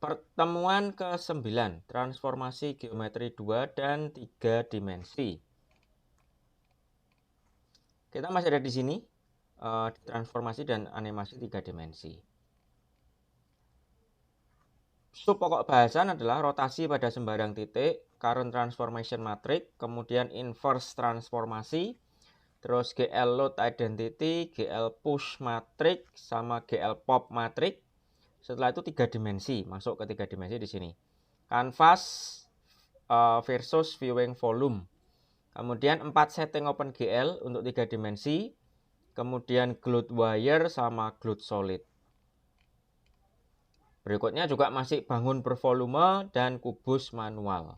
Pertemuan ke-9, transformasi geometri 2 dan 3 dimensi. Kita masih ada di sini, transformasi dan animasi 3 dimensi. Sub pokok bahasan adalah rotasi pada sembarang titik, current transformation matrix, kemudian inverse transformasi, terus GL load identity, GL push matrix, sama GL pop matrix. Setelah itu 3 dimensi, masuk ke 3 dimensi di sini. Canvas versus viewing volume. Kemudian 4 setting OpenGL untuk 3 dimensi. Kemudian glued wire sama glued solid. Berikutnya juga masih bangun bervolume dan kubus manual.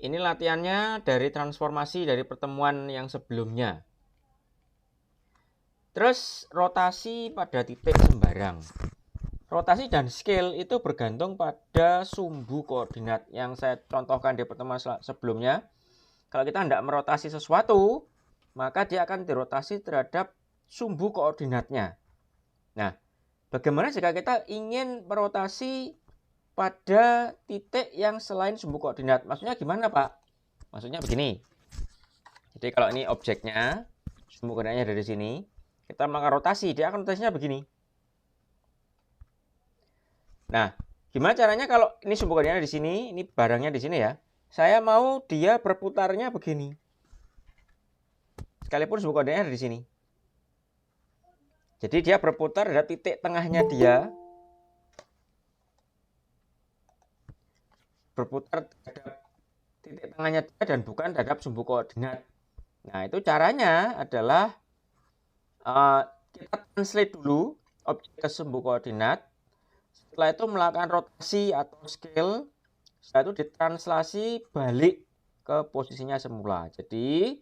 Ini latihannya dari transformasi dari pertemuan yang sebelumnya. Terus rotasi pada titik sembarang. Rotasi dan scale itu bergantung pada sumbu koordinat yang saya contohkan di pertemuan sebelumnya. Kalau kita tidak merotasi sesuatu, maka dia akan dirotasi terhadap sumbu koordinatnya. Nah, bagaimana jika kita ingin merotasi pada titik yang selain sumbu koordinat? Maksudnya gimana, Pak? Maksudnya begini. Jadi kalau ini objeknya, sumbu koordinatnya dari sini, kita melakukan rotasi, dia akan rotasinya begini. Nah, gimana caranya kalau ini sumbu koordinatnya di sini, ini barangnya di sini ya. Saya mau dia berputarnya begini. Sekalipun sumbu koordinatnya ada di sini. Jadi dia berputar pada titik tengahnya dia. Berputar terhadap titik tengahnya dia dan bukan terhadap sumbu koordinat. Nah, itu caranya adalah kita translate dulu objek ke sumbu koordinat. Setelah itu melakukan rotasi atau scale. Setelah itu ditranslasi balik ke posisinya semula. Jadi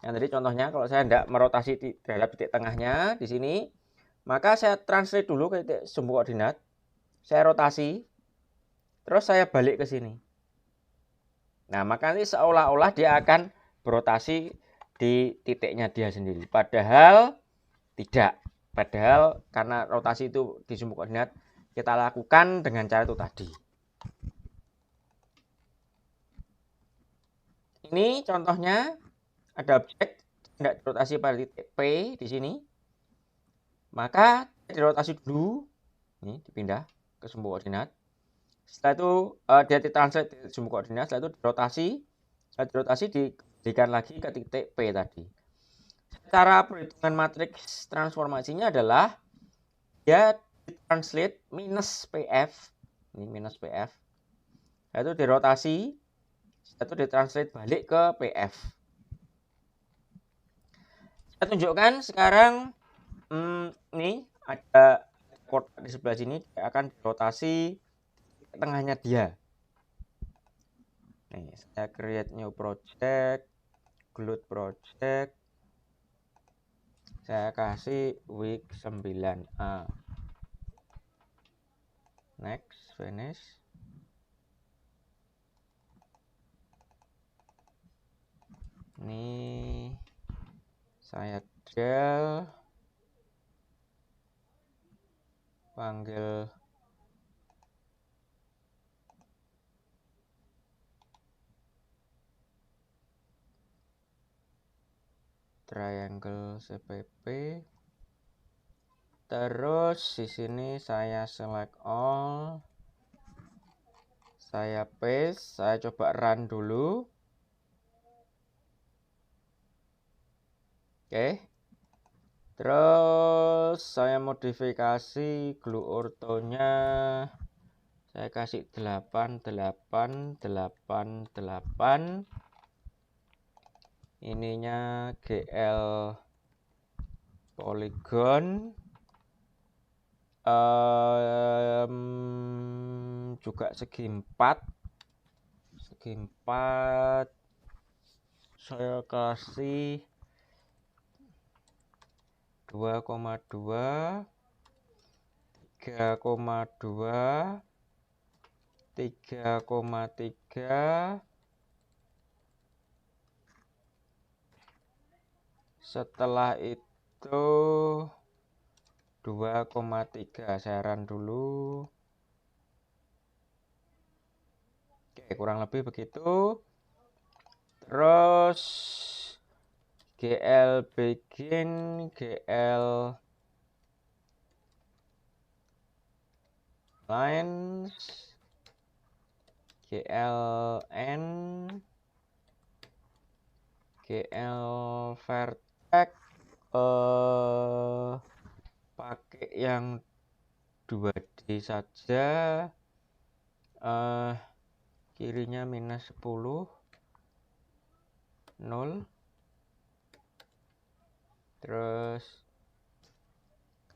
yang tadi contohnya kalau saya tidak merotasi terhadap titik tengahnya di sini, maka saya translate dulu ke titik sumbu koordinat. Saya rotasi, terus saya balik ke sini. Nah, maka nanti seolah-olah dia akan berotasi di titiknya dia sendiri. Padahal tidak. Padahal karena rotasi itu di sumbu koordinat kita lakukan dengan cara itu tadi. Ini contohnya ada objek tidak dirotasi pada titik P di sini. Maka dirotasi dulu. Ini dipindah ke sumbu koordinat. Setelah itu dia ditranslate di sumbu koordinat, setelah itu dirotasi. Setelah dirotasi diberikan lagi ke titik P tadi. Cara perhitungan matriks transformasinya adalah dia ditranslate minus PF. Ini minus PF. Setelah itu dirotasi. Setelah itu ditranslate balik ke PF. Saya tunjukkan sekarang ini ada kotak di sebelah sini, dia akan dirotasi tengahnya dia. Nih, saya create new project, glued project. Saya kasih week 9A. Next, finish. Ini saya del panggil triangle CPP. Terus di sini saya select all. Saya paste, saya coba run dulu. Oke. Terus saya modifikasi glue orthonya. Saya kasih 8, 8, 8, 8. Ininya GL polygon. Juga segi 4. Segi 4. Saya kasih 2,2, 3,2, 3,3. Setelah itu 2,3. Saya run dulu. kurang lebih begitu. Terus GL begin, GL lines, GL end, GL vertex, pakai yang 2D saja, kirinya minus 10, 0, terus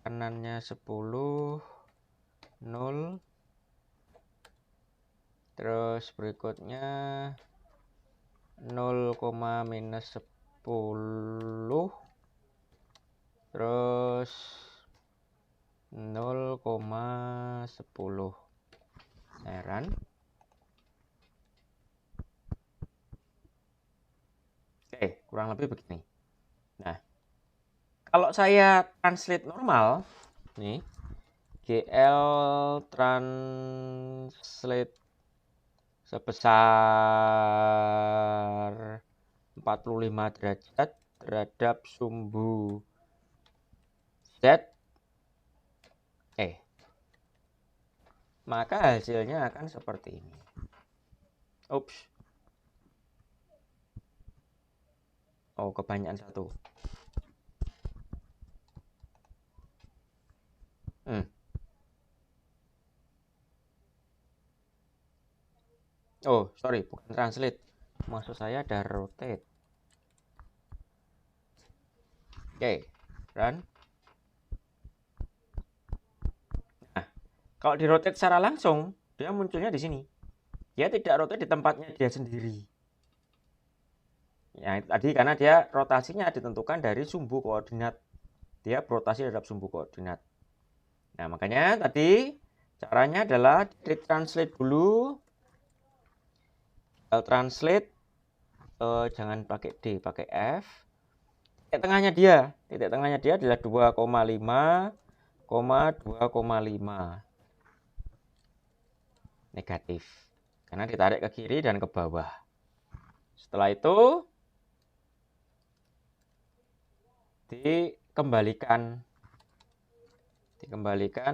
kanannya 10, 0, terus berikutnya 0, minus 10, terus 0,10. Heran. Oke, kurang lebih begini. Nah, kalau saya translate normal, nih, GL translate sebesar 45 derajat terhadap sumbu Z, maka hasilnya akan seperti ini. Ups. Oh, kebanyakan satu. Oh, sorry, bukan translate. Maksud saya ada rotate. Oke, run. Nah, kalau di rotate secara langsung, dia munculnya di sini. Dia tidak rotate di tempatnya dia sendiri. Ya, tadi karena dia rotasinya ditentukan dari sumbu koordinat. Dia berotasi terhadap sumbu koordinat. Nah, makanya tadi caranya adalah ditranslate dulu. Translate, jangan pakai D, pakai F. Titik tengahnya dia adalah 2,5, 2,5. Negatif. Karena ditarik ke kiri dan ke bawah. Setelah itu dikembalikan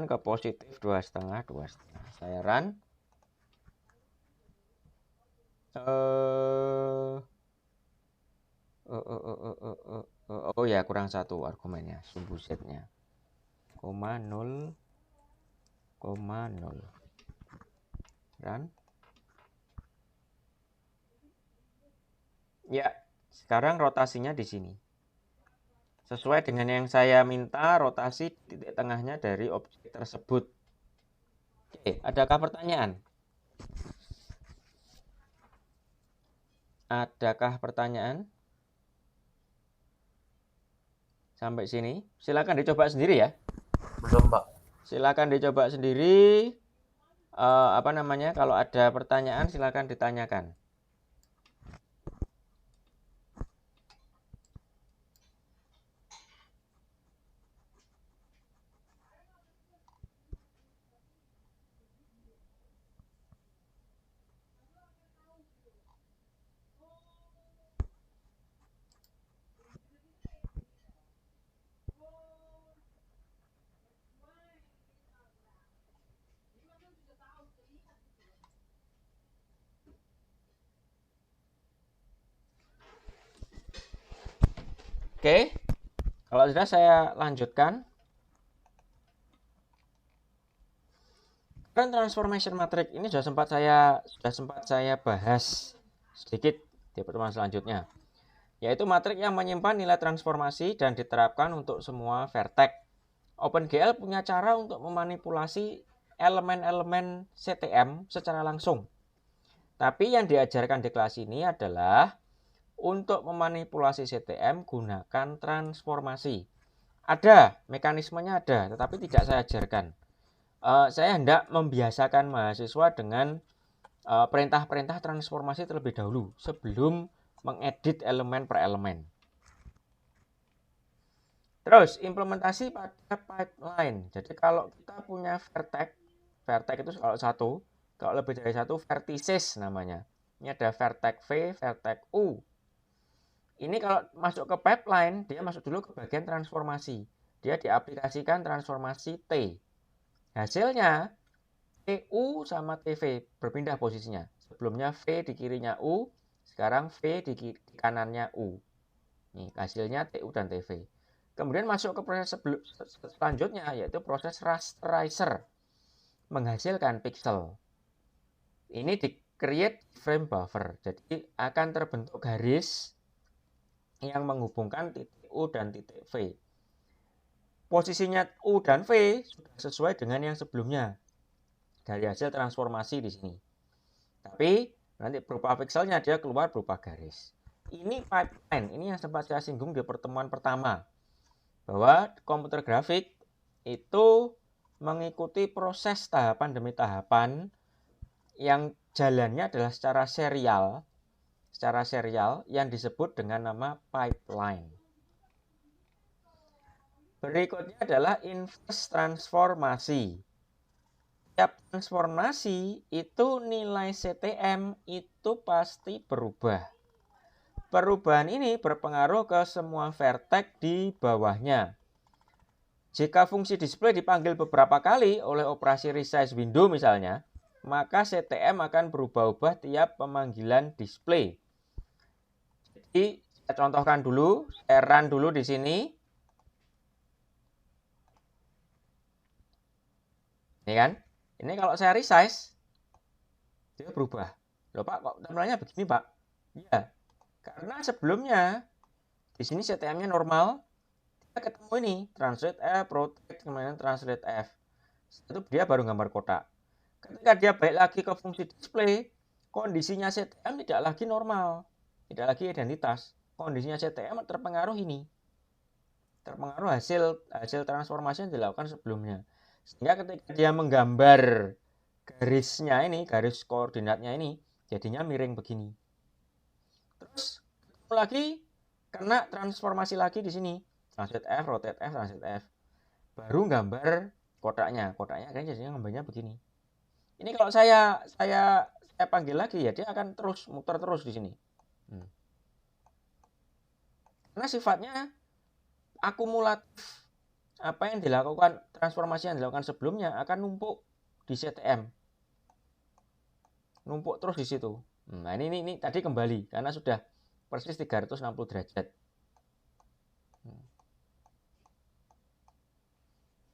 ke positif 2,5, 2,5. Saya run. Oh ya, kurang satu argumennya, sumbu Z-nya. 0,0. Run. Ya, sekarang rotasinya di sini. Sesuai dengan yang saya minta, rotasi titik tengahnya dari objek tersebut. Oke, adakah pertanyaan? Sampai sini? Silakan dicoba sendiri ya. Belum, Pak. Silakan dicoba sendiri. Kalau ada pertanyaan silakan ditanyakan. Oke, kalau sudah saya lanjutkan. Current transformation matrix ini sudah sempat saya bahas sedikit di pertemuan selanjutnya, yaitu matriks yang menyimpan nilai transformasi dan diterapkan untuk semua vertex. OpenGL punya cara untuk memanipulasi elemen-elemen CTM secara langsung. Tapi yang diajarkan di kelas ini adalah untuk memanipulasi CTM gunakan transformasi. Ada, mekanismenya ada, tetapi tidak saya ajarkan. Saya hendak membiasakan mahasiswa dengan perintah-perintah transformasi terlebih dahulu sebelum mengedit elemen per elemen. Terus implementasi pada pipeline. Jadi kalau kita punya vertex itu kalau satu, Kalau lebih dari satu, vertices namanya. Ini ada vertex V, vertex U. Ini kalau masuk ke pipeline, dia masuk dulu ke bagian transformasi. Dia diaplikasikan transformasi T. Hasilnya, TU sama TV berpindah posisinya. Sebelumnya V di kirinya U, sekarang V di kanannya U. Nih, hasilnya TU dan TV. Kemudian masuk ke proses selanjutnya, yaitu proses rasterizer. Menghasilkan pixel. Ini di-create frame buffer. Jadi akan terbentuk garis yang menghubungkan titik U dan titik V. Posisinya U dan V sudah sesuai dengan yang sebelumnya dari hasil transformasi di sini. Tapi nanti berupa pixelnya dia keluar berupa garis. Ini pipeline, ini yang sempat saya singgung di pertemuan pertama. Bahwa komputer grafik itu mengikuti proses tahapan demi tahapan yang jalannya adalah secara serial yang disebut dengan nama pipeline. Berikutnya adalah inverse transformasi. Tiap transformasi itu nilai CTM itu pasti berubah. Perubahan ini berpengaruh ke semua vertex di bawahnya. Jika fungsi display dipanggil beberapa kali oleh operasi resize window misalnya, maka CTM akan berubah-ubah tiap pemanggilan display. Jadi saya contohkan dulu, saya run dulu di sini. Ini kan, ini kalau saya resize, dia berubah. Loh Pak, kok tampilannya begini Pak? Iya, karena sebelumnya di sini CTM-nya normal, kita ketemu ini translate F, rotate, kemudian translate F. Itu dia baru gambar kotak. Ketika dia balik lagi ke fungsi display, kondisinya CTM tidak lagi normal, tidak lagi identitas. Kondisinya CTM terpengaruh ini, terpengaruh hasil transformasi yang dilakukan sebelumnya. Sehingga ketika dia menggambar garisnya ini, garis koordinatnya ini, jadinya miring begini. Terus ketemu lagi, kena transformasi lagi di sini, translate F, rotate F, translate F. Baru gambar kotaknya kayaknya jadinya gambarnya begini. Ini kalau saya panggil lagi ya dia akan terus muter terus di sini. Karena sifatnya akumulatif. Apa yang dilakukan, transformasi yang dilakukan sebelumnya akan numpuk di CTM. Numpuk terus di situ. Nah, ini tadi kembali karena sudah persis 360 derajat.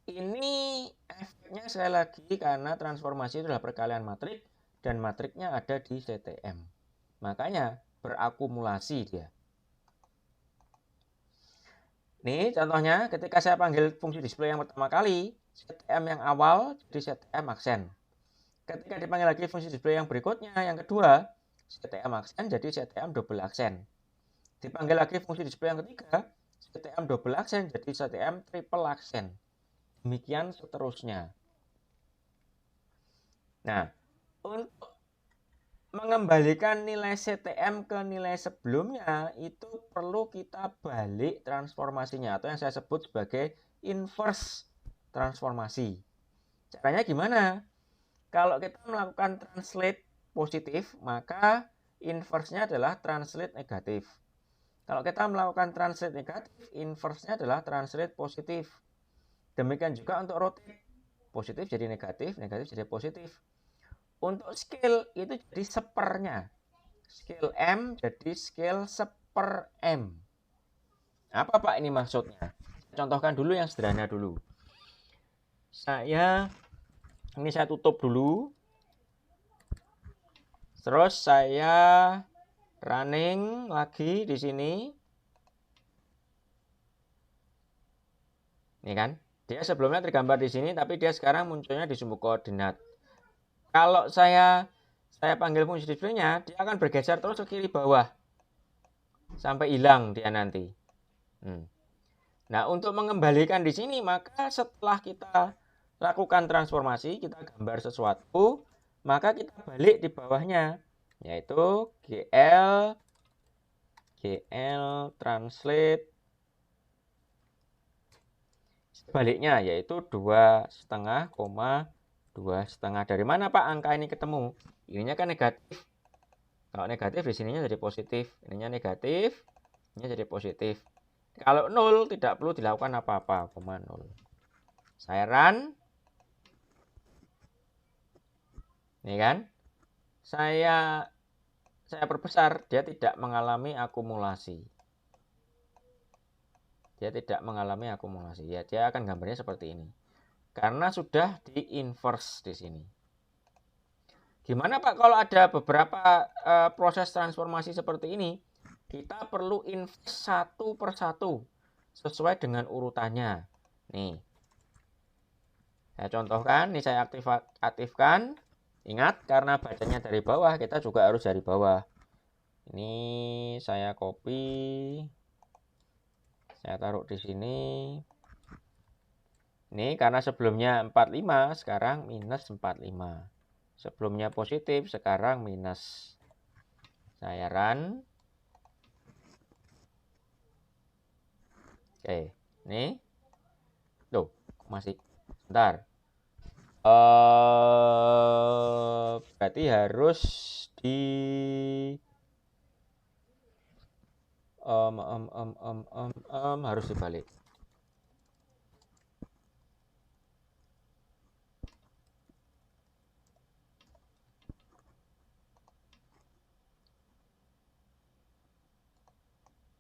Ini efeknya sekali lagi karena transformasi itu adalah perkalian matrik dan matriknya ada di CTM. Makanya berakumulasi dia. Nih contohnya ketika saya panggil fungsi display yang pertama kali, CTM yang awal jadi CTM aksen. Ketika dipanggil lagi fungsi display yang berikutnya, yang kedua, CTM aksen jadi CTM double aksen. Dipanggil lagi fungsi display yang ketiga, CTM double aksen jadi CTM triple aksen. Demikian seterusnya. Nah, untuk mengembalikan nilai CTM ke nilai sebelumnya itu perlu kita balik transformasinya atau yang saya sebut sebagai inverse transformasi. Caranya gimana? Kalau kita melakukan translate positif, maka inverse-nya adalah translate negatif. Kalau kita melakukan translate negatif, inverse-nya adalah translate positif. Demikian juga untuk rotate. Positif jadi negatif, negatif jadi positif. Untuk scale itu jadi sepernya. Scale M jadi scale seper M. Apa Pak ini maksudnya? Contohkan dulu yang sederhana dulu. Ini saya tutup dulu. Terus saya running lagi di sini. Ini kan, dia sebelumnya tergambar di sini, tapi dia sekarang munculnya di sumbu koordinat. Kalau saya panggil fungsi display-nya, dia akan bergeser terus ke kiri bawah sampai hilang dia nanti. Nah, untuk mengembalikan di sini, maka setelah kita lakukan transformasi, kita gambar sesuatu, maka kita balik di bawahnya, yaitu GL translate sebaliknya, yaitu 2,5, 2,5. Dari mana Pak angka ini ketemu? Ininya kan negatif. Kalau negatif di sininya jadi positif. Ininya negatif, ini jadi positif. Kalau 0 tidak perlu dilakukan apa-apa, 0. Saya run. Nih kan? Saya perbesar, dia tidak mengalami akumulasi. Dia tidak mengalami akumulasi. Ya, dia akan gambarnya seperti ini. Karena sudah di inverse di sini. Gimana Pak kalau ada beberapa proses transformasi seperti ini? Kita perlu inverse satu persatu sesuai dengan urutannya. Nih. Saya contohkan, ini saya aktifkan. Ingat, karena bacanya dari bawah, kita juga harus dari bawah. Ini saya copy. Saya taruh di sini. Ini karena sebelumnya 45, sekarang minus 45. Sebelumnya positif, sekarang minus. Saya run. Oke, ini. Tuh, masih. Bentar. Berarti harus di harus dibalik.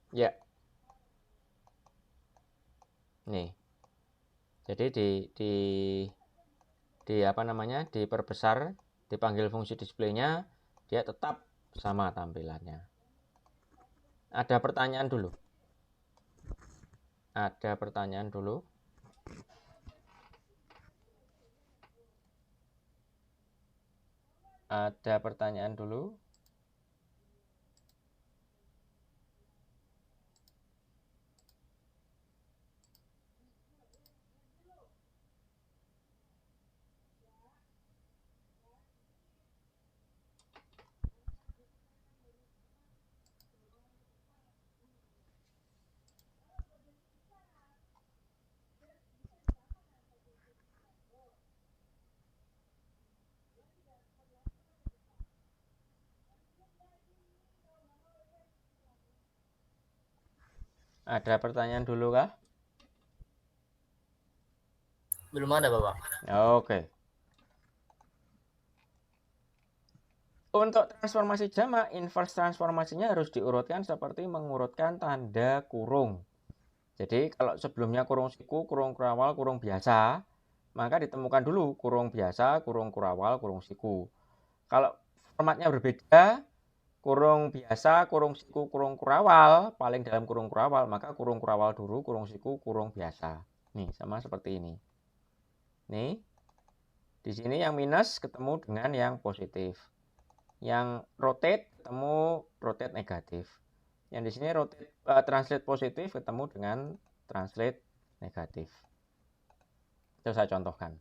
Ya. Nih. Jadi di apa namanya? Diperbesar, dipanggil fungsi displaynya, dia tetap sama tampilannya. Ada pertanyaan dulu. Ada pertanyaan dulu. Ada pertanyaan dulu. Ada pertanyaan dulu kah? Belum ada, Bapak. Oke. Untuk transformasi jamak, inverse transformasinya harus diurutkan seperti mengurutkan tanda kurung. Jadi kalau sebelumnya kurung siku, kurung kurawal, kurung biasa, maka ditemukan dulu kurung biasa, kurung kurawal, kurung siku. Kalau formatnya berbeda, kurung biasa, kurung siku, kurung kurawal, paling dalam kurung kurawal, maka kurung kurawal dulu, kurung siku, kurung biasa. Nih, sama seperti ini. Nih, di sini yang minus ketemu dengan yang positif. Yang rotate ketemu rotate negatif. Yang di sini rotate translate positif ketemu dengan translate negatif. Itu saya contohkan.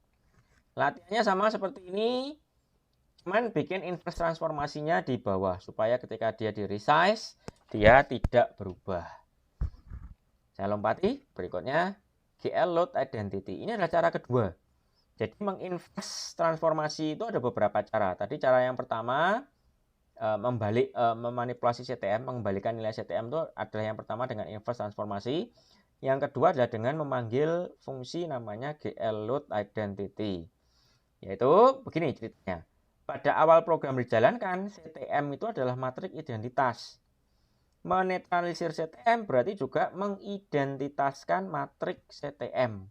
Latihannya sama seperti ini, cuman bikin inverse transformasinya di bawah supaya ketika dia di resize dia tidak berubah. Saya lompati berikutnya, GL load identity. Ini adalah cara kedua. Jadi menginverse transformasi itu ada beberapa cara. Tadi cara yang pertama memanipulasi CTM, mengembalikan nilai CTM itu adalah yang pertama dengan inverse transformasi. Yang kedua adalah dengan memanggil fungsi namanya GL load identity. Yaitu begini ceritanya. Pada awal program dijalankan, CTM itu adalah matrik identitas. Menetralisir CTM berarti juga mengidentitaskan matrik CTM.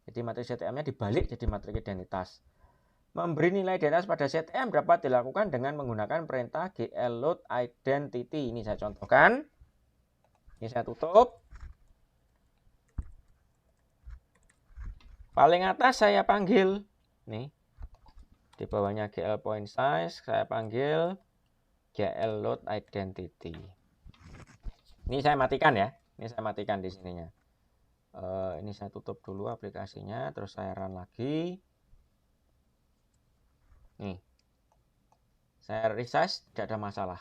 Jadi matrik CTM-nya dibalik jadi matrik identitas. Memberi nilai identitas pada CTM dapat dilakukan dengan menggunakan perintah GLLoad identity. Ini saya contohkan. Ini saya tutup. Paling atas saya panggil. Nih. Di bawahnya GL point size, saya panggil GLLoad identity. Ini saya matikan ya. Ini saya matikan di sininya. Ini saya tutup dulu aplikasinya, terus saya run lagi. Nih. Saya resize, tidak ada masalah.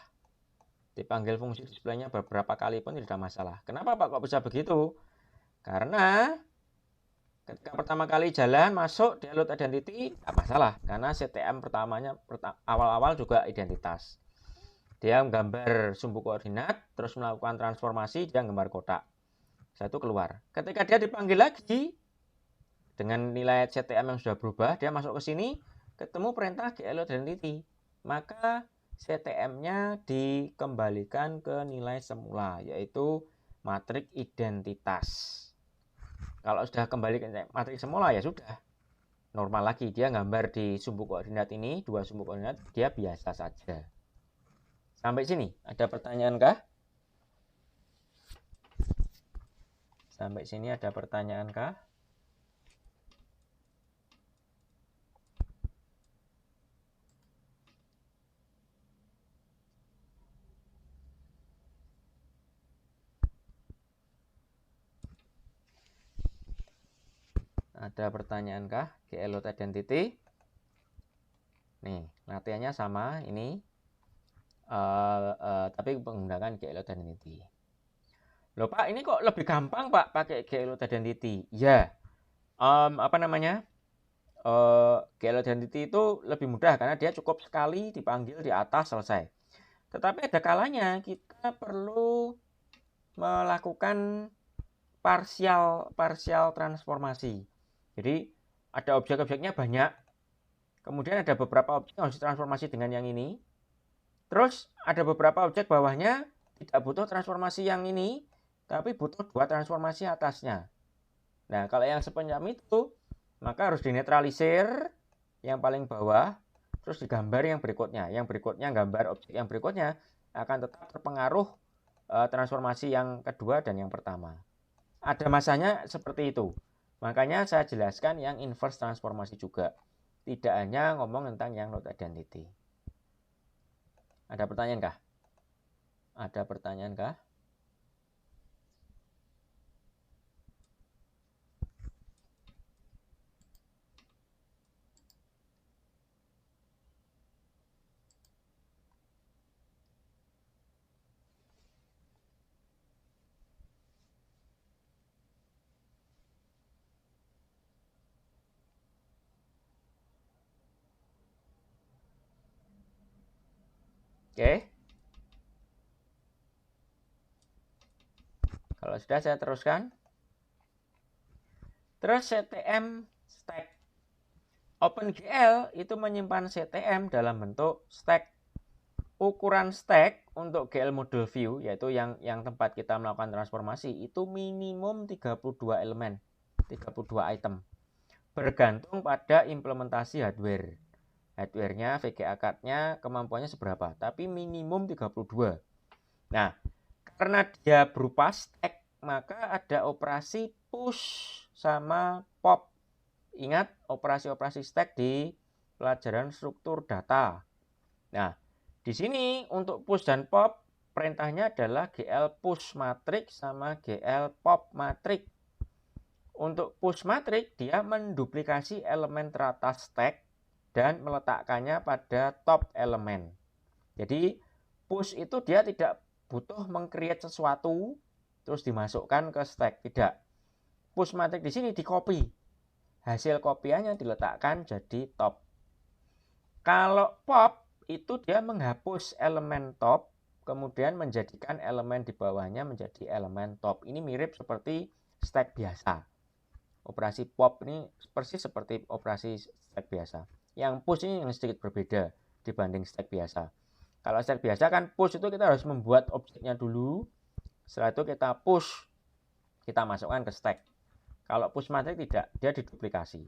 Dipanggil fungsi displaynya beberapa kali pun tidak ada masalah. Kenapa Pak kok bisa begitu? Karena Ketika pertama kali jalan masuk dia load identity, nggak masalah karena CTM pertamanya awal-awal juga identitas. Dia menggambar sumbu koordinat, terus melakukan transformasi, dia gambar kotak. Setelah itu keluar. Ketika dia dipanggil lagi dengan nilai CTM yang sudah berubah, dia masuk ke sini, ketemu perintah GL identity, maka CTM-nya dikembalikan ke nilai semula, yaitu matrik identitas. Kalau sudah kembali ke matrik semula ya sudah normal lagi, dia gambar di sumbu koordinat ini, dua sumbu koordinat, dia biasa saja. Sampai sini ada pertanyaan kah? Sampai sini ada pertanyaan kah? Ada pertanyaan kah? GL load identity. Nih, latihannya sama ini. Tapi menggunakan GL load identity. Loh Pak, ini kok lebih gampang Pak pakai GL load identity? Ya, apa namanya? GL load identity itu lebih mudah karena dia cukup sekali dipanggil di atas selesai. Tetapi ada kalanya kita perlu melakukan parsial transformasi. Jadi ada objek-objeknya banyak, kemudian ada beberapa objek yang harus ditransformasi dengan yang ini. Terus ada beberapa objek bawahnya tidak butuh transformasi yang ini, tapi butuh dua transformasi atasnya. Nah, kalau yang sepanjang itu, maka harus dinetralisir yang paling bawah, terus digambar yang berikutnya. Yang berikutnya gambar objek yang berikutnya akan tetap terpengaruh transformasi yang kedua dan yang pertama. Ada masanya seperti itu. Makanya saya jelaskan yang inverse transformasi juga. Tidak hanya ngomong tentang yang load identity. Ada pertanyaan kah? Ada pertanyaan kah? Oke. Kalau sudah saya teruskan. Terus CTM stack. OpenGL itu menyimpan CTM dalam bentuk stack. Ukuran stack untuk GL model view, yaitu yang tempat kita melakukan transformasi, itu minimum 32 elemen, 32 item. Bergantung pada implementasi hardware. Hardware-nya, VGA card-nya, kemampuannya seberapa. Tapi minimum 32. Nah, karena dia berupa stack, maka ada operasi push sama pop. Ingat operasi-operasi stack di pelajaran struktur data. Nah, di sini untuk push dan pop perintahnya adalah GL push matrix sama GL pop matrix. Untuk push matrix dia menduplikasi elemen teratas stack dan meletakkannya pada top elemen. Jadi push itu dia tidak butuh meng-create sesuatu terus dimasukkan ke stack, tidak. Push matrix di sini di-copy. Hasil kopiannya diletakkan jadi top. Kalau pop itu dia menghapus elemen top, kemudian menjadikan elemen di bawahnya menjadi elemen top. Ini mirip seperti stack biasa. Operasi pop ini persis seperti operasi stack biasa. Yang push ini yang sedikit berbeda dibanding stack biasa. Kalau stack biasa kan push itu kita harus membuat objeknya dulu. Setelah itu kita push, kita masukkan ke stack. Kalau push matrix tidak, dia diduplikasi.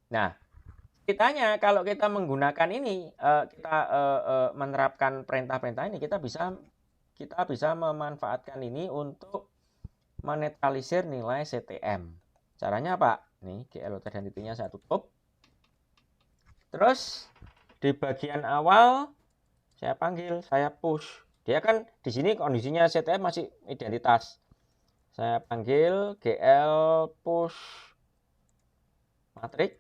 Nah, ceritanya kalau kita menggunakan ini, kita menerapkan perintah-perintah ini, kita bisa memanfaatkan ini untuk menetralisir nilai CTM. Caranya apa? Nih, GL load identity-nya saya tutup. Terus di bagian awal saya panggil, saya push. Dia kan di sini kondisinya CTM masih identitas. Saya panggil GL push matrix.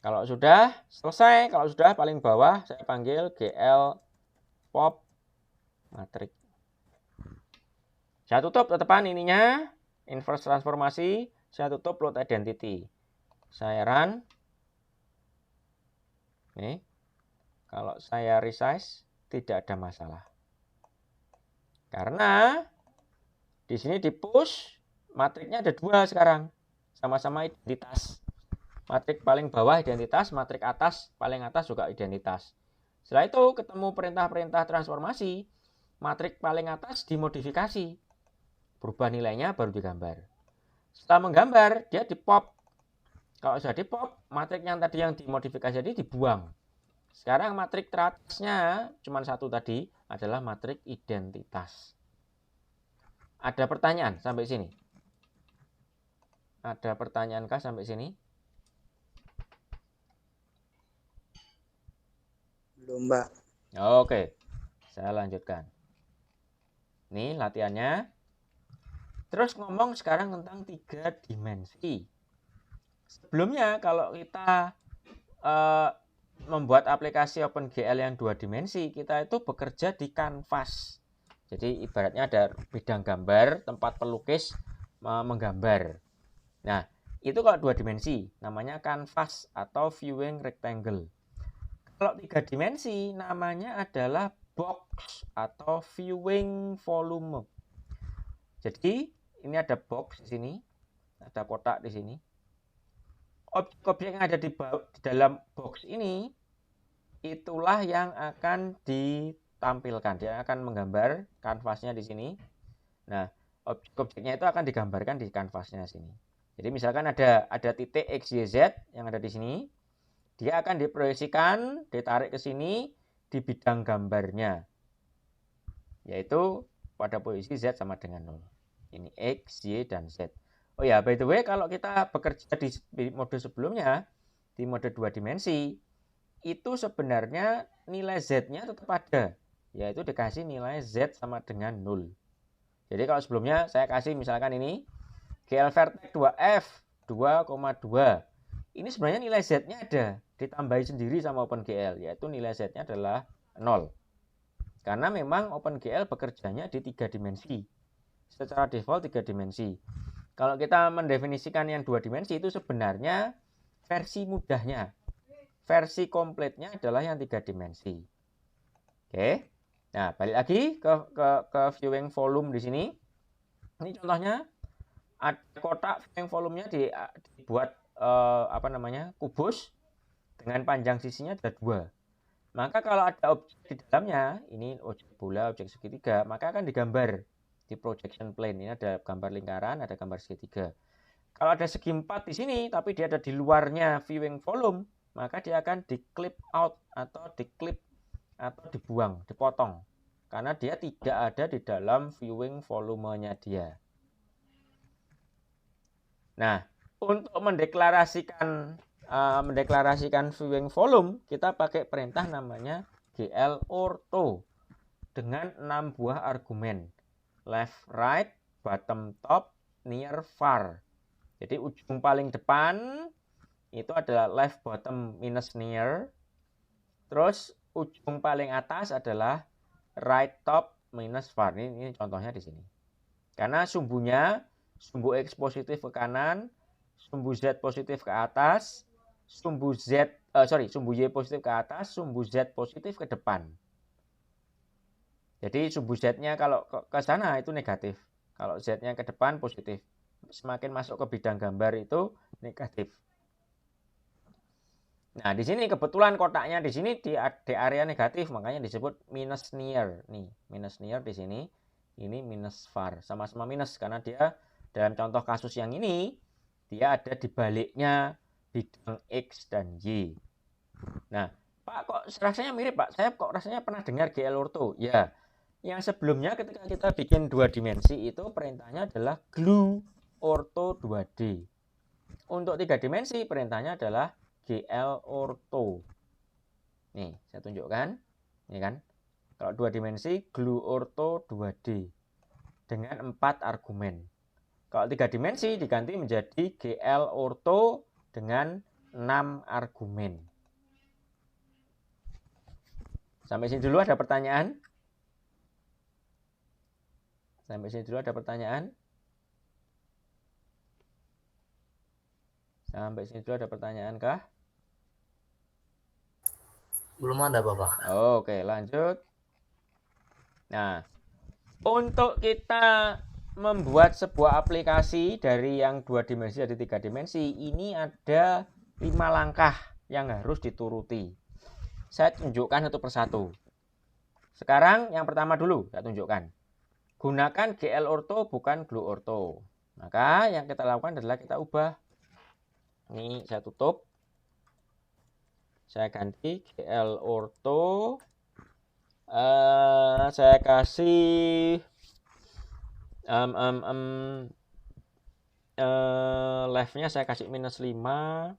Kalau sudah selesai, kalau sudah paling bawah saya panggil GL pop matrix. Saya tutup tetepan ininya. Inverse transformasi, saya tutup load identity. Saya run. Nih. Kalau saya resize, tidak ada masalah. Karena di sini di push, matriknya ada 2 sekarang. Sama-sama identitas. Matrik paling bawah identitas, matrik atas, paling atas juga identitas. Setelah itu ketemu perintah-perintah transformasi, matrik paling atas dimodifikasi. Berubah nilainya baru digambar. Setelah menggambar, dia di pop. Kalau sudah di pop, matrik yang tadi yang dimodifikasi tadi dibuang. Sekarang matrik teratasnya cuma satu tadi adalah matrik identitas. Ada pertanyaan sampai sini? Ada pertanyaankah sampai sini? Belum, Mbak. Oke, saya lanjutkan. Ini latihannya. Terus ngomong sekarang tentang 3 dimensi. Sebelumnya kalau kita membuat aplikasi OpenGL yang 2 dimensi, kita itu bekerja di kanvas. Jadi ibaratnya ada bidang gambar, tempat pelukis menggambar. Nah, itu kalau 2 dimensi, namanya kanvas atau viewing rectangle. Kalau 3 dimensi, namanya adalah box atau viewing volume. Jadi, ini ada box di sini, ada kotak di sini. Objek-objek yang ada di dalam box ini, itulah yang akan ditampilkan. Dia akan menggambar kanvasnya di sini. Nah, objek-objeknya itu akan digambarkan di kanvasnya sini. Jadi misalkan ada titik X, Y, Z yang ada di sini. Dia akan diproyeksikan, ditarik ke sini di bidang gambarnya. Yaitu pada posisi Z sama dengan 0. Ini X, Y, dan Z. Oh ya, by the way, kalau kita bekerja di mode sebelumnya, di mode 2 dimensi, itu sebenarnya nilai Z-nya tetap ada, yaitu dikasih nilai Z sama dengan 0. Jadi kalau sebelumnya saya kasih misalkan ini, GL vertex 2F 2,2. Ini sebenarnya nilai Z-nya ada, ditambahi sendiri sama OpenGL, yaitu nilai Z-nya adalah 0. Karena memang OpenGL bekerjanya di 3 dimensi. Secara default 3 dimensi. Kalau kita mendefinisikan yang 2 dimensi itu sebenarnya versi mudahnya. Versi kompletnya adalah yang 3 dimensi. Oke. Nah, balik lagi ke viewing volume di sini. Ini contohnya ada kotak viewing volumenya dibuat kubus dengan panjang sisinya ada 2. Maka kalau ada objek di dalamnya, ini objek bola, objek segitiga, maka akan digambar di projection plane. Ini ada gambar lingkaran, ada gambar segitiga. Kalau ada segi 4 di sini, tapi dia ada di luarnya viewing volume, maka dia akan di clip out atau di clip atau dibuang, dipotong. Karena dia tidak ada di dalam viewing volumenya dia. Nah, untuk mendeklarasikan viewing volume, kita pakai perintah namanya GL ortho dengan 6 buah argumen. Left, right, bottom, top, near, far. Jadi ujung paling depan itu adalah left, bottom, minus, near. Terus ujung paling atas adalah right, top, minus, far. Ini contohnya di sini. Karena sumbunya, sumbu X positif ke kanan, sumbu Z positif ke atas, sumbu Y positif ke atas, sumbu Z positif ke depan. Jadi sumbu Z-nya kalau ke sana itu negatif. Kalau Z-nya ke depan positif. Semakin masuk ke bidang gambar itu negatif. Nah, di sini kebetulan kotaknya di sini di area negatif, makanya disebut minus near. Nih, minus near di sini. Ini minus far, sama-sama minus karena dia dalam contoh kasus yang ini dia ada di baliknya bidang X dan Y. Nah, Pak kok rasanya mirip Pak? Saya kok rasanya pernah dengar GL ortho. Ya, yang sebelumnya ketika kita bikin 2 dimensi itu perintahnya adalah glue ortho 2D. Untuk 3 dimensi perintahnya adalah GL ortho. Nih, saya tunjukkan. Ini kan. Kalau 2 dimensi, glue ortho 2D dengan 4 argumen. Kalau 3 dimensi diganti menjadi GL ortho dengan 6 argumen. Sampai sini dulu ada pertanyaan? Sampai sini dulu ada pertanyaan? Sampai sini dulu ada pertanyaan kah? Belum ada, Bapak. Oke, lanjut. Nah, untuk kita membuat sebuah aplikasi dari yang 2 dimensi jadi 3 dimensi, ini ada 5 langkah yang harus dituruti. Saya tunjukkan satu persatu. Sekarang yang pertama dulu saya tunjukkan. Gunakan GL Ortho bukan Glue Ortho. Maka yang kita lakukan adalah kita ubah. Ini saya tutup. Saya ganti GL Ortho. Saya kasih left-nya saya kasih -5.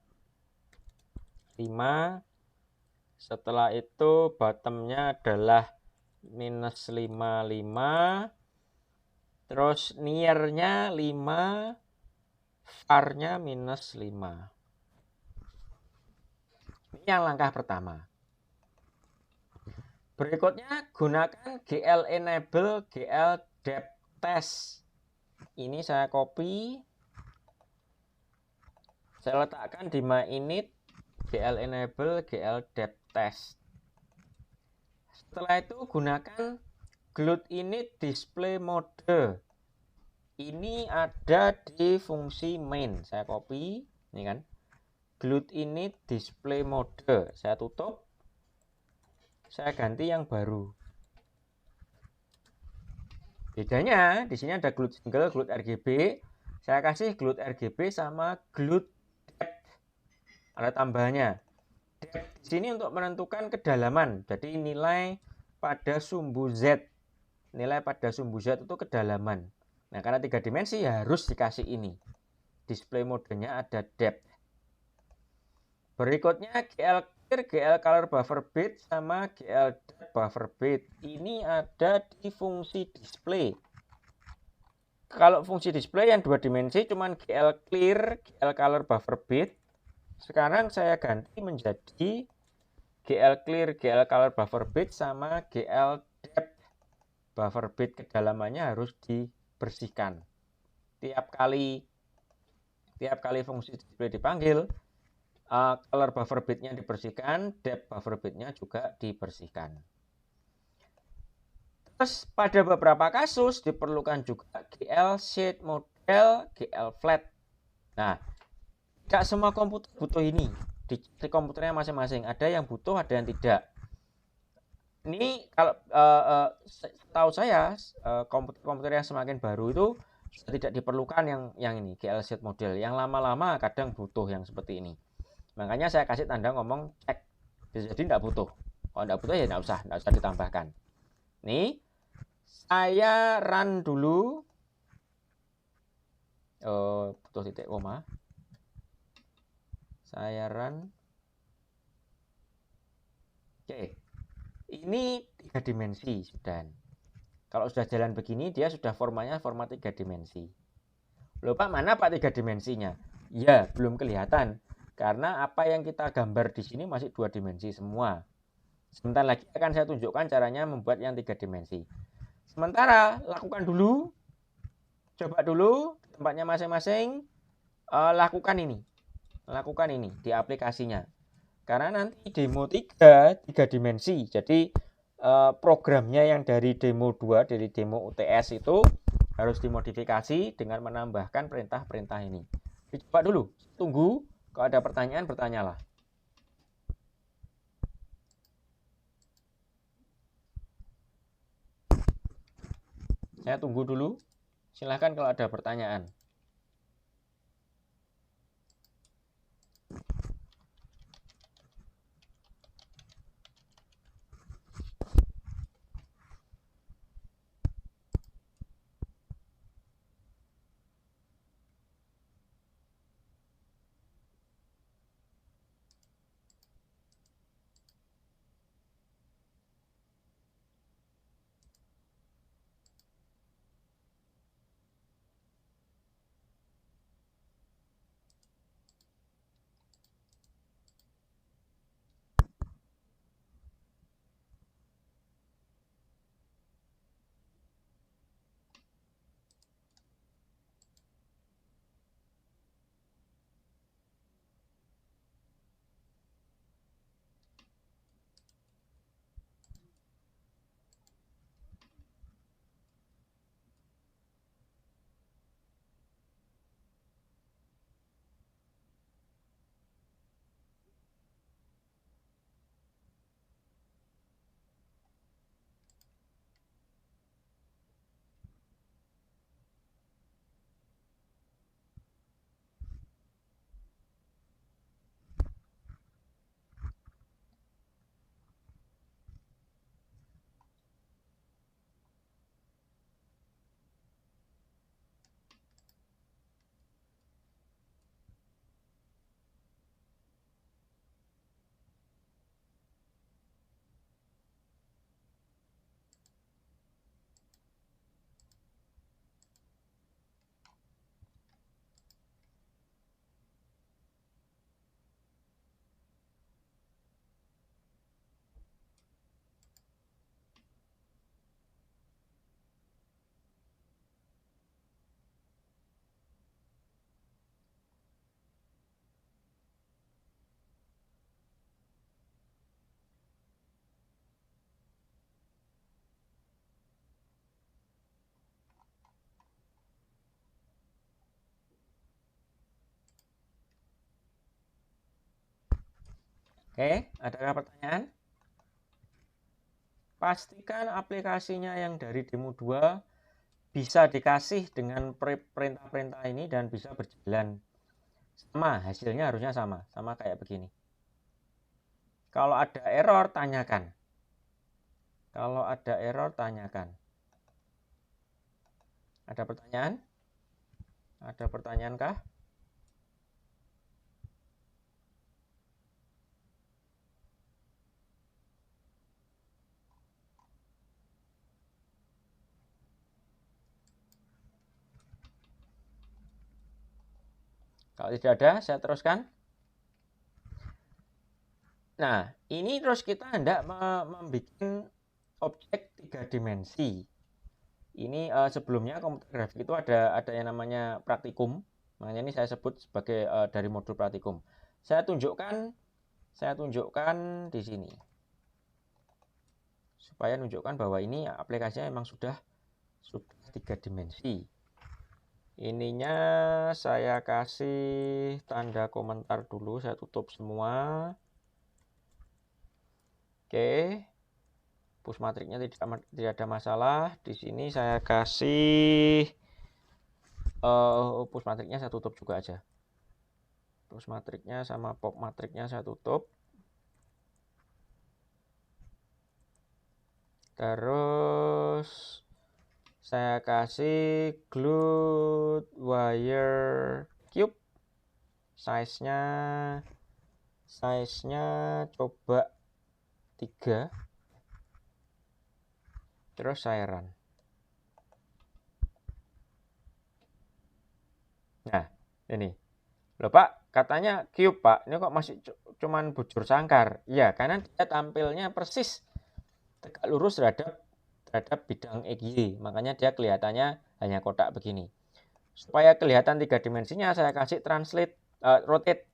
Setelah itu bottom-nya adalah -5. Terus near-nya 5, far-nya -5. Ini yang langkah pertama. Berikutnya gunakan GL enable GL depth test. Ini saya copy. Saya letakkan di my init GL enable GL depth test. Setelah itu gunakan glut init display mode. Ini ada di fungsi main. Saya copy, ini kan. Glut init display mode. Saya tutup. Saya ganti yang baru. Bedanya di sini ada glut single, glut RGB. Saya kasih glut RGB sama glut depth. Ada tambahannya. Depth di sini untuk menentukan kedalaman. Jadi nilai pada sumbu Z. Nilai pada sumbu Z itu kedalaman. Nah, karena 3 dimensi ya harus dikasih ini. Display modenya ada depth. Berikutnya GL clear, GL color buffer bit sama GL depth buffer bit. Ini ada di fungsi display. Kalau fungsi display yang 2 dimensi cuman GL clear, GL color buffer bit. Sekarang saya ganti menjadi GL clear, GL color buffer bit sama GL depth buffer bit. Kedalamannya harus dibersihkan. Tiap kali fungsi display dipanggil, color buffer bitnya dibersihkan, depth buffer bitnya juga dibersihkan. Terus pada beberapa kasus diperlukan juga GL shade model, GL flat. Nah, tidak semua komputer butuh ini. Di komputernya masing-masing. Ada yang butuh, ada yang tidak. Ini kalau tahu saya komputer-komputer yang semakin baru itu tidak diperlukan yang ini GL shade model. Yang lama-lama kadang butuh yang seperti ini. Makanya saya kasih tanda ngomong cek. Jadi tidak butuh. Kalau tidak butuh ya tidak usah ditambahkan. Nih, saya run dulu. Butuh titik koma. Saya run. Oke. Ini 3 dimensi sudah. Kalau sudah jalan begini dia sudah formatnya format 3 dimensi. Loh Pak, mana Pak 3 dimensinya? Ya, belum kelihatan. Karena apa yang kita gambar di sini masih 2 dimensi semua. Sebentar lagi akan saya tunjukkan caranya membuat yang 3 dimensi. Sementara lakukan dulu, coba dulu tempatnya masing-masing, lakukan ini di aplikasinya. Karena nanti demo 3 dimensi. Jadi programnya yang dari demo 2, dari demo UTS itu harus dimodifikasi dengan menambahkan perintah-perintah ini. Coba dulu, tunggu. Kalau ada pertanyaan, bertanyalah. Saya tunggu dulu. Silahkan kalau ada pertanyaan. Oke, adakah pertanyaan? Pastikan aplikasinya yang dari demo 2 bisa dikasih dengan perintah-perintah ini dan bisa berjalan. Sama, hasilnya harusnya sama kayak begini. Kalau ada error, tanyakan. Kalau ada error, tanyakan. Ada pertanyaan? Ada pertanyaan kah? Kalau tidak ada, saya teruskan. Nah, ini terus kita hendak membuat objek 3 dimensi. Ini sebelumnya komputer grafik itu ada yang namanya praktikum. Makanya ini saya sebut sebagai dari modul praktikum. Saya tunjukkan di sini. Supaya menunjukkan bahwa ini aplikasinya memang sudah 3 dimensi. Ininya saya kasih tanda komentar dulu, saya tutup semua. Oke. Push matrixnya tidak ada masalah. Di sini saya kasih push matrixnya saya tutup juga aja. Push matrixnya sama pop matrixnya saya tutup. Terus saya kasih glued wire cube. Size-nya coba 3. Terus saya run. Nah, ini. Loh Pak, katanya cube Pak. Ini kok masih cuman bujur sangkar. Iya, karena dia tampilnya persis tegak lurus terhadap bidang EGY. Makanya dia kelihatannya hanya kotak begini. Supaya kelihatan 3 dimensinya, saya kasih rotate.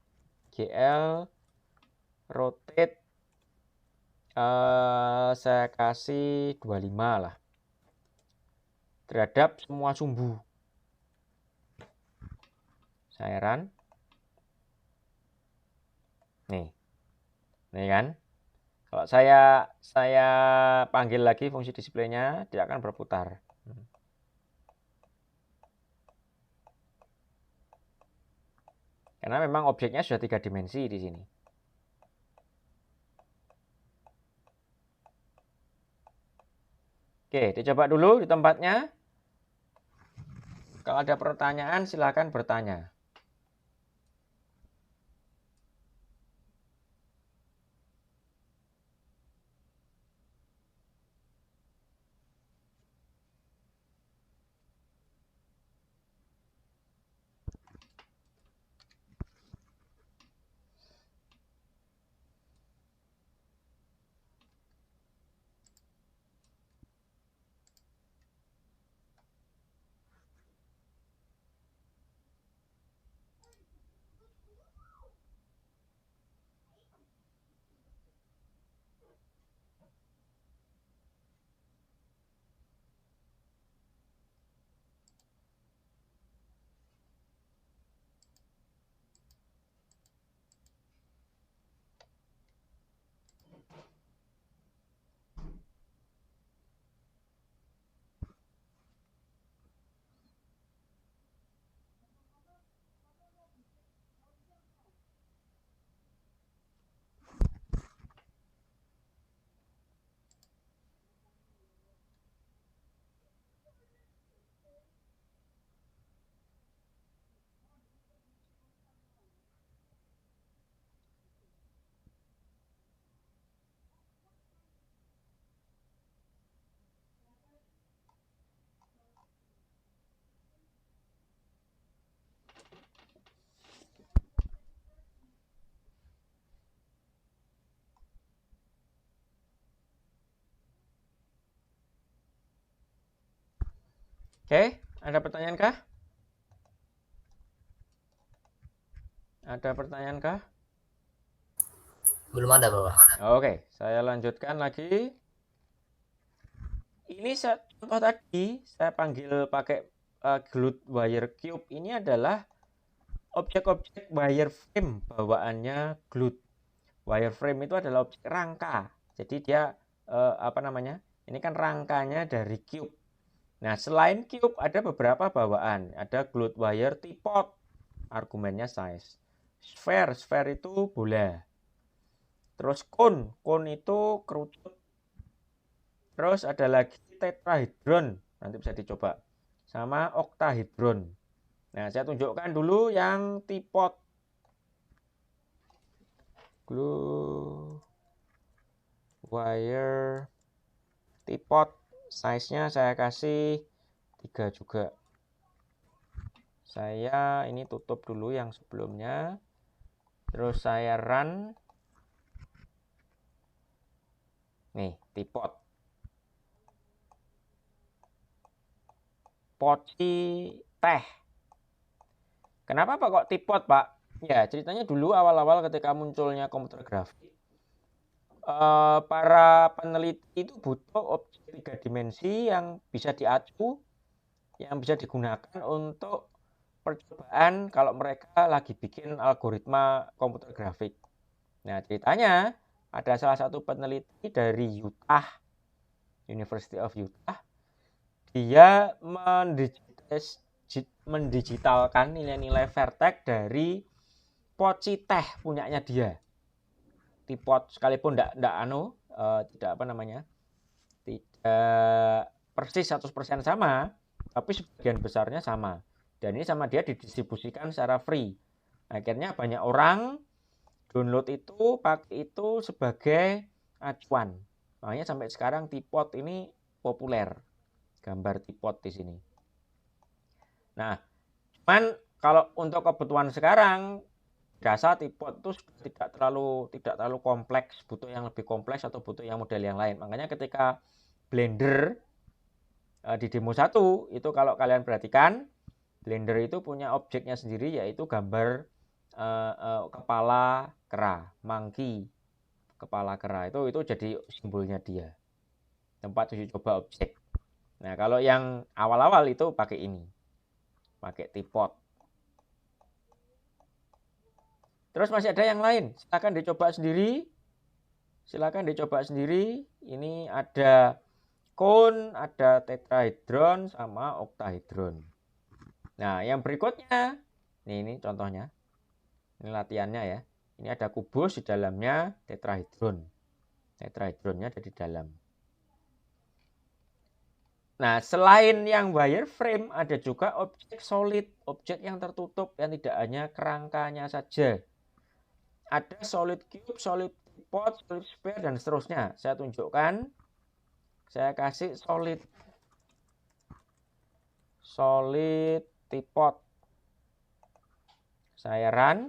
GL rotate saya kasih 25 lah. Terhadap semua sumbu. Saya run. Nih kan. Kalau saya panggil lagi fungsi displaynya, dia akan berputar. Karena memang objeknya sudah 3 dimensi di sini. Oke, dicoba dulu di tempatnya. Kalau ada pertanyaan, silakan bertanya. Oke, ada pertanyaan kah? Ada pertanyaan kah? Belum ada, Bapak. Oke, saya lanjutkan lagi. Ini contoh tadi, saya panggil pakai glued wire cube. Ini adalah objek-objek wireframe bawaannya glued. Wireframe itu adalah objek rangka. Jadi dia ini kan rangkanya dari cube. Nah, selain cube ada beberapa bawaan. Ada glued wire teapot, argumennya size. Sphere itu bola. Terus cone itu kerucut. Terus ada lagi tetrahedron, nanti bisa dicoba. Sama oktahedron. Nah, saya tunjukkan dulu yang teapot. Glue wire teapot, size-nya saya kasih 3 juga. Saya ini tutup dulu yang sebelumnya. Terus saya run. Nih, teapot. Poci teh. Kenapa Pak kok teapot, Pak? Ya, ceritanya dulu awal-awal ketika munculnya komputer grafik, para peneliti itu butuh objek 3 dimensi yang bisa diacu, yang bisa digunakan untuk percobaan kalau mereka lagi bikin algoritma komputer grafik. Nah, ceritanya ada salah satu peneliti dari Utah, University of Utah, dia mendigitalkan nilai-nilai vertex dari poci teh punyanya dia. Teapot sekalipun tidak persis 100% sama, tapi sebagian besarnya sama. Dan ini sama dia didistribusikan secara free. Akhirnya banyak orang download itu, pakai itu sebagai acuan. Makanya sampai sekarang teapot ini populer. Gambar teapot di sini. Nah, cuman kalau untuk kebutuhan sekarang, rasa teapot itu tidak terlalu kompleks, butuh yang lebih kompleks atau butuh yang model yang lain. Makanya ketika Blender di demo 1 itu kalau kalian perhatikan, Blender itu punya objeknya sendiri, yaitu gambar kepala kera, monkey, kepala kera. Itu jadi simbolnya dia, tempat uji coba objek. Nah, kalau yang awal-awal itu pakai ini, pakai teapot. Terus masih ada yang lain, silakan dicoba sendiri. Ini ada cone, ada tetrahedron, sama oktahedron. Nah, yang berikutnya, ini contohnya, ini latihannya ya. Ini ada kubus, di dalamnya tetrahedron. Tetrahedronnya ada di dalam. Nah, selain yang wireframe, ada juga objek solid, objek yang tertutup, yang tidak hanya kerangkanya saja. Ada solid cube, solid teapot, solid sphere, dan seterusnya. Saya tunjukkan. Saya kasih solid teapot. Saya run.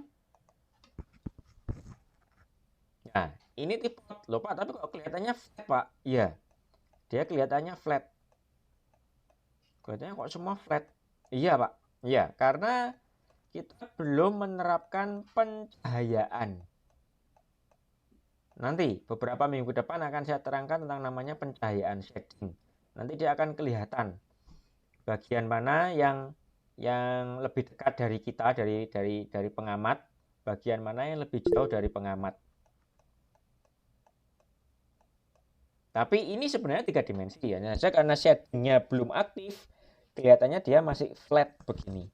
Nah, ini teapot. Loh Pak, tapi kok kelihatannya flat Pak? Iya, dia kelihatannya flat. Kelihatannya kok semua flat? Iya Pak. Iya, karena kita belum menerapkan pencahayaan. Nanti beberapa minggu depan akan saya terangkan tentang namanya pencahayaan shading. Nanti dia akan kelihatan bagian mana yang lebih dekat dari kita, dari pengamat, bagian mana yang lebih jauh dari pengamat. Tapi ini sebenarnya 3 dimensi ya. Nah, karena shadingnya belum aktif, kelihatannya dia masih flat begini.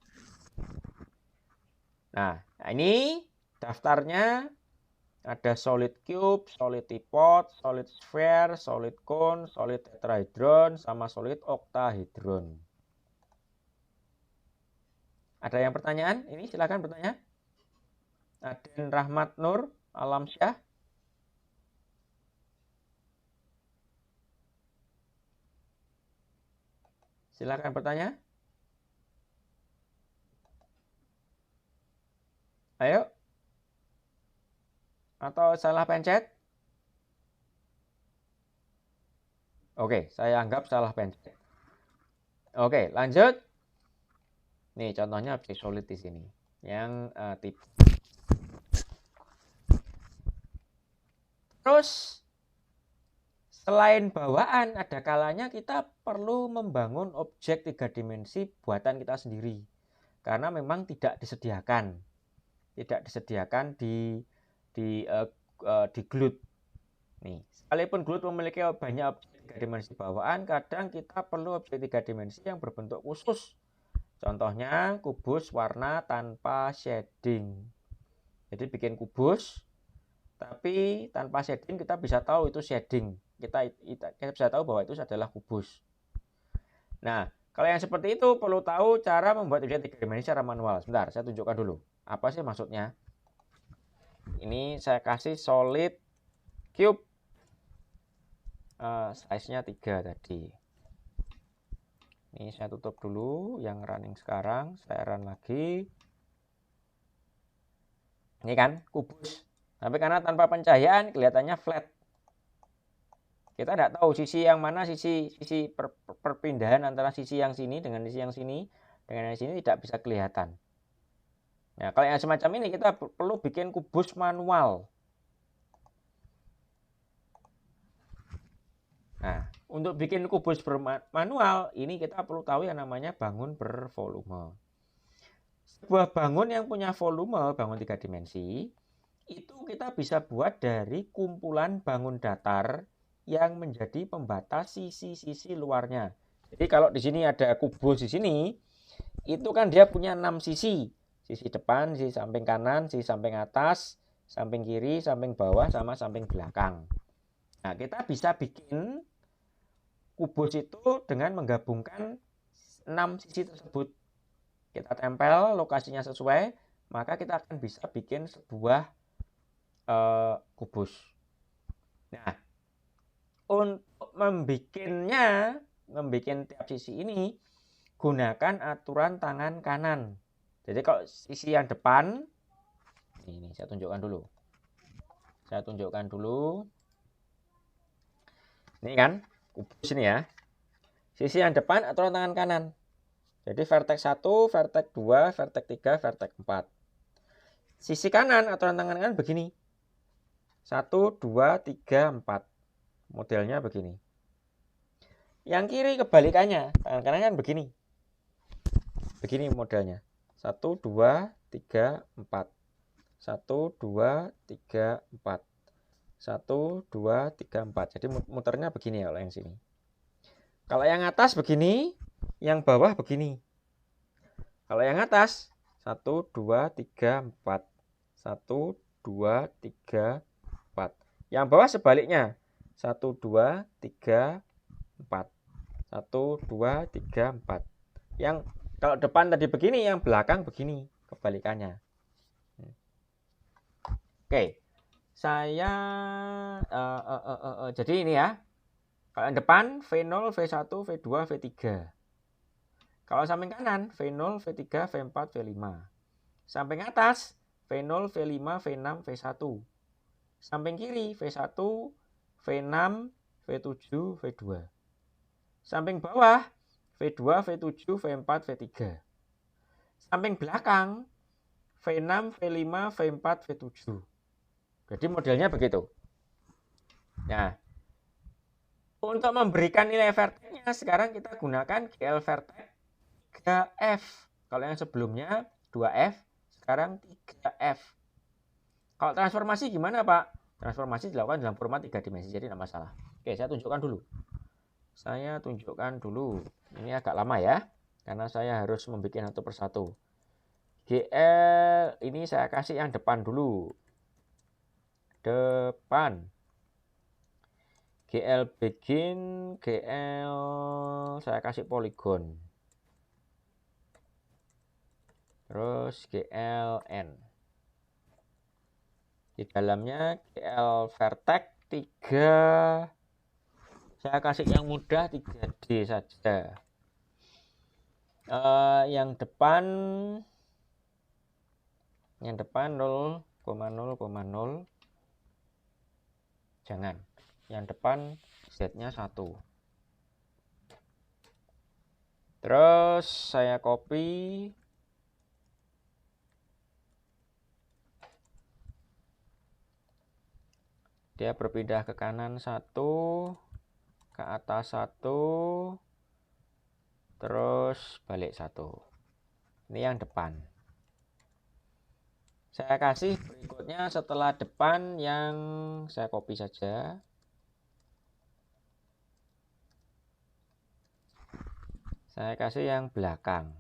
Nah, ini daftarnya. Ada solid cube, solid teapot, solid sphere, solid cone, solid tetrahedron, sama solid oktahedron. Ada yang pertanyaan? Ini silakan bertanya. Aden Rahmat Nur Alamsyah. Silakan bertanya. Ayo. Atau salah pencet? Oke, saya anggap salah pencet. Oke, lanjut. Nih contohnya objek solid di sini. Yang tipe. Terus selain bawaan, ada kalanya kita perlu membangun objek 3 dimensi buatan kita sendiri. Karena memang tidak disediakan di di glut. Nih, sekalipun glut memiliki banyak objek 3 dimensi bawaan, kadang kita perlu objek 3 dimensi yang berbentuk khusus. Contohnya kubus warna tanpa shading. Jadi bikin kubus tapi tanpa shading, kita bisa tahu itu shading. Kita bisa tahu bahwa itu adalah kubus. Nah, kalau yang seperti itu perlu tahu cara membuat objek 3 dimensi secara manual. Sebentar, saya tunjukkan dulu. Apa sih maksudnya? Ini saya kasih solid cube. Size-nya 3 tadi. Ini saya tutup dulu yang running sekarang. Saya run lagi. Ini kan kubus. Tapi karena tanpa pencahayaan kelihatannya flat. Kita tidak tahu sisi yang mana, sisi perpindahan antara sisi yang sini dengan sisi yang sini dengan yang sini tidak bisa kelihatan. Nah, kalau yang semacam ini kita perlu bikin kubus manual. Nah, untuk bikin kubus manual ini kita perlu tahu yang namanya bangun bervolume. Sebuah bangun yang punya volume, bangun 3 dimensi, itu kita bisa buat dari kumpulan bangun datar yang menjadi pembatas sisi-sisi luarnya. Jadi kalau di sini ada kubus di sini, itu kan dia punya 6 sisi. Sisi depan, sisi samping kanan, sisi samping atas, samping kiri, samping bawah, sama samping belakang. Nah, kita bisa bikin kubus itu dengan menggabungkan 6 sisi tersebut. Kita tempel lokasinya sesuai, maka kita akan bisa bikin sebuah kubus. Nah, untuk membuat tiap sisi ini, gunakan aturan tangan kanan. Jadi kalau sisi yang depan, ini saya tunjukkan dulu. Ini kan kubus ini ya. Sisi yang depan aturan tangan kanan. Jadi vertex 1, vertex 2, vertex 3, vertex 4. Sisi kanan aturan tangan kanan begini. 1, 2, 3, 4. Modelnya begini. Yang kiri kebalikannya. Tangan kanan kan begini. Begini modelnya. 1, 2, 3, 4. 1, 2, 3, 4. 1, 2, 3, 4. Jadi muternya begini ya kalau yang sini. Kalau yang atas begini, yang bawah begini. Kalau yang atas 1, 2, 3, 4. 1, 2, 3, 4. Yang bawah sebaliknya. 1, 2, 3, 4. 1, 2, 3, 4. Yang kalau depan tadi begini, yang belakang begini, kebalikannya. Oke. Saya jadi ini ya. Kalau yang depan V0, V1, V2, V3. Kalau samping kanan V0, V3, V4, V5. Samping atas V0, V5, V6, V1. Samping kiri V1, V6, V7, V2. Samping bawah V2, V7, V4, V3. Samping belakang V6, V5, V4, V7. Jadi modelnya begitu. Nah, untuk memberikan nilai vertexnya sekarang kita gunakan GL vertex 3F. Kalau yang sebelumnya 2F, sekarang 3F. Kalau transformasi gimana Pak? Transformasi dilakukan dalam format 3 dimensi, jadi tidak masalah. Oke, saya tunjukkan dulu. Ini agak lama ya, karena saya harus membuat satu persatu. GL ini saya kasih yang depan dulu. Depan. GL begin, GL saya kasih poligon. Terus GLN. Di dalamnya GL vertex 3. Saya kasih yang mudah 3D saja. Yang depan 0,0,0. Jangan. Yang depan Z-nya 1. Terus saya copy. Dia berpindah ke kanan 1, ke atas 1, terus balik 1. Ini yang depan. Saya kasih berikutnya setelah depan yang saya copy saja. Saya kasih yang belakang.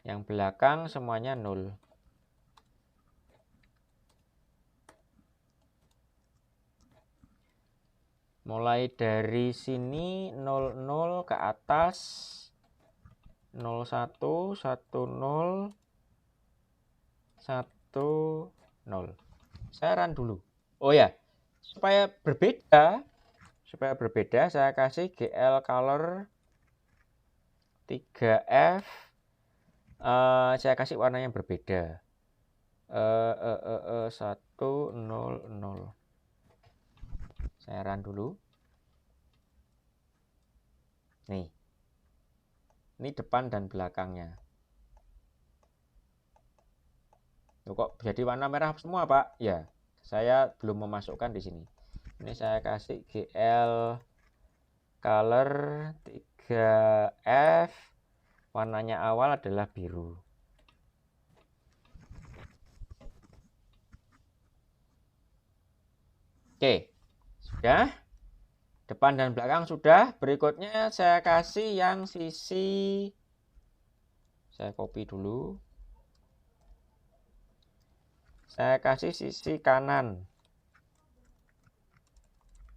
Yang belakang semuanya 0. Mulai dari sini 00 ke atas 01, 10, 10. Saya run dulu. Oh ya, supaya berbeda saya kasih GL color 3F. Saya kasih warna yang berbeda. 100. Saya run dulu. Nih. Ini depan dan belakangnya. Loh, kok jadi warna merah semua, Pak? Ya, saya belum memasukkan di sini. Ini saya kasih GL color 3F. Warnanya awal adalah biru. Oke, sudah. Depan dan belakang sudah. Berikutnya saya kasih yang sisi. Saya copy dulu. Saya kasih sisi kanan.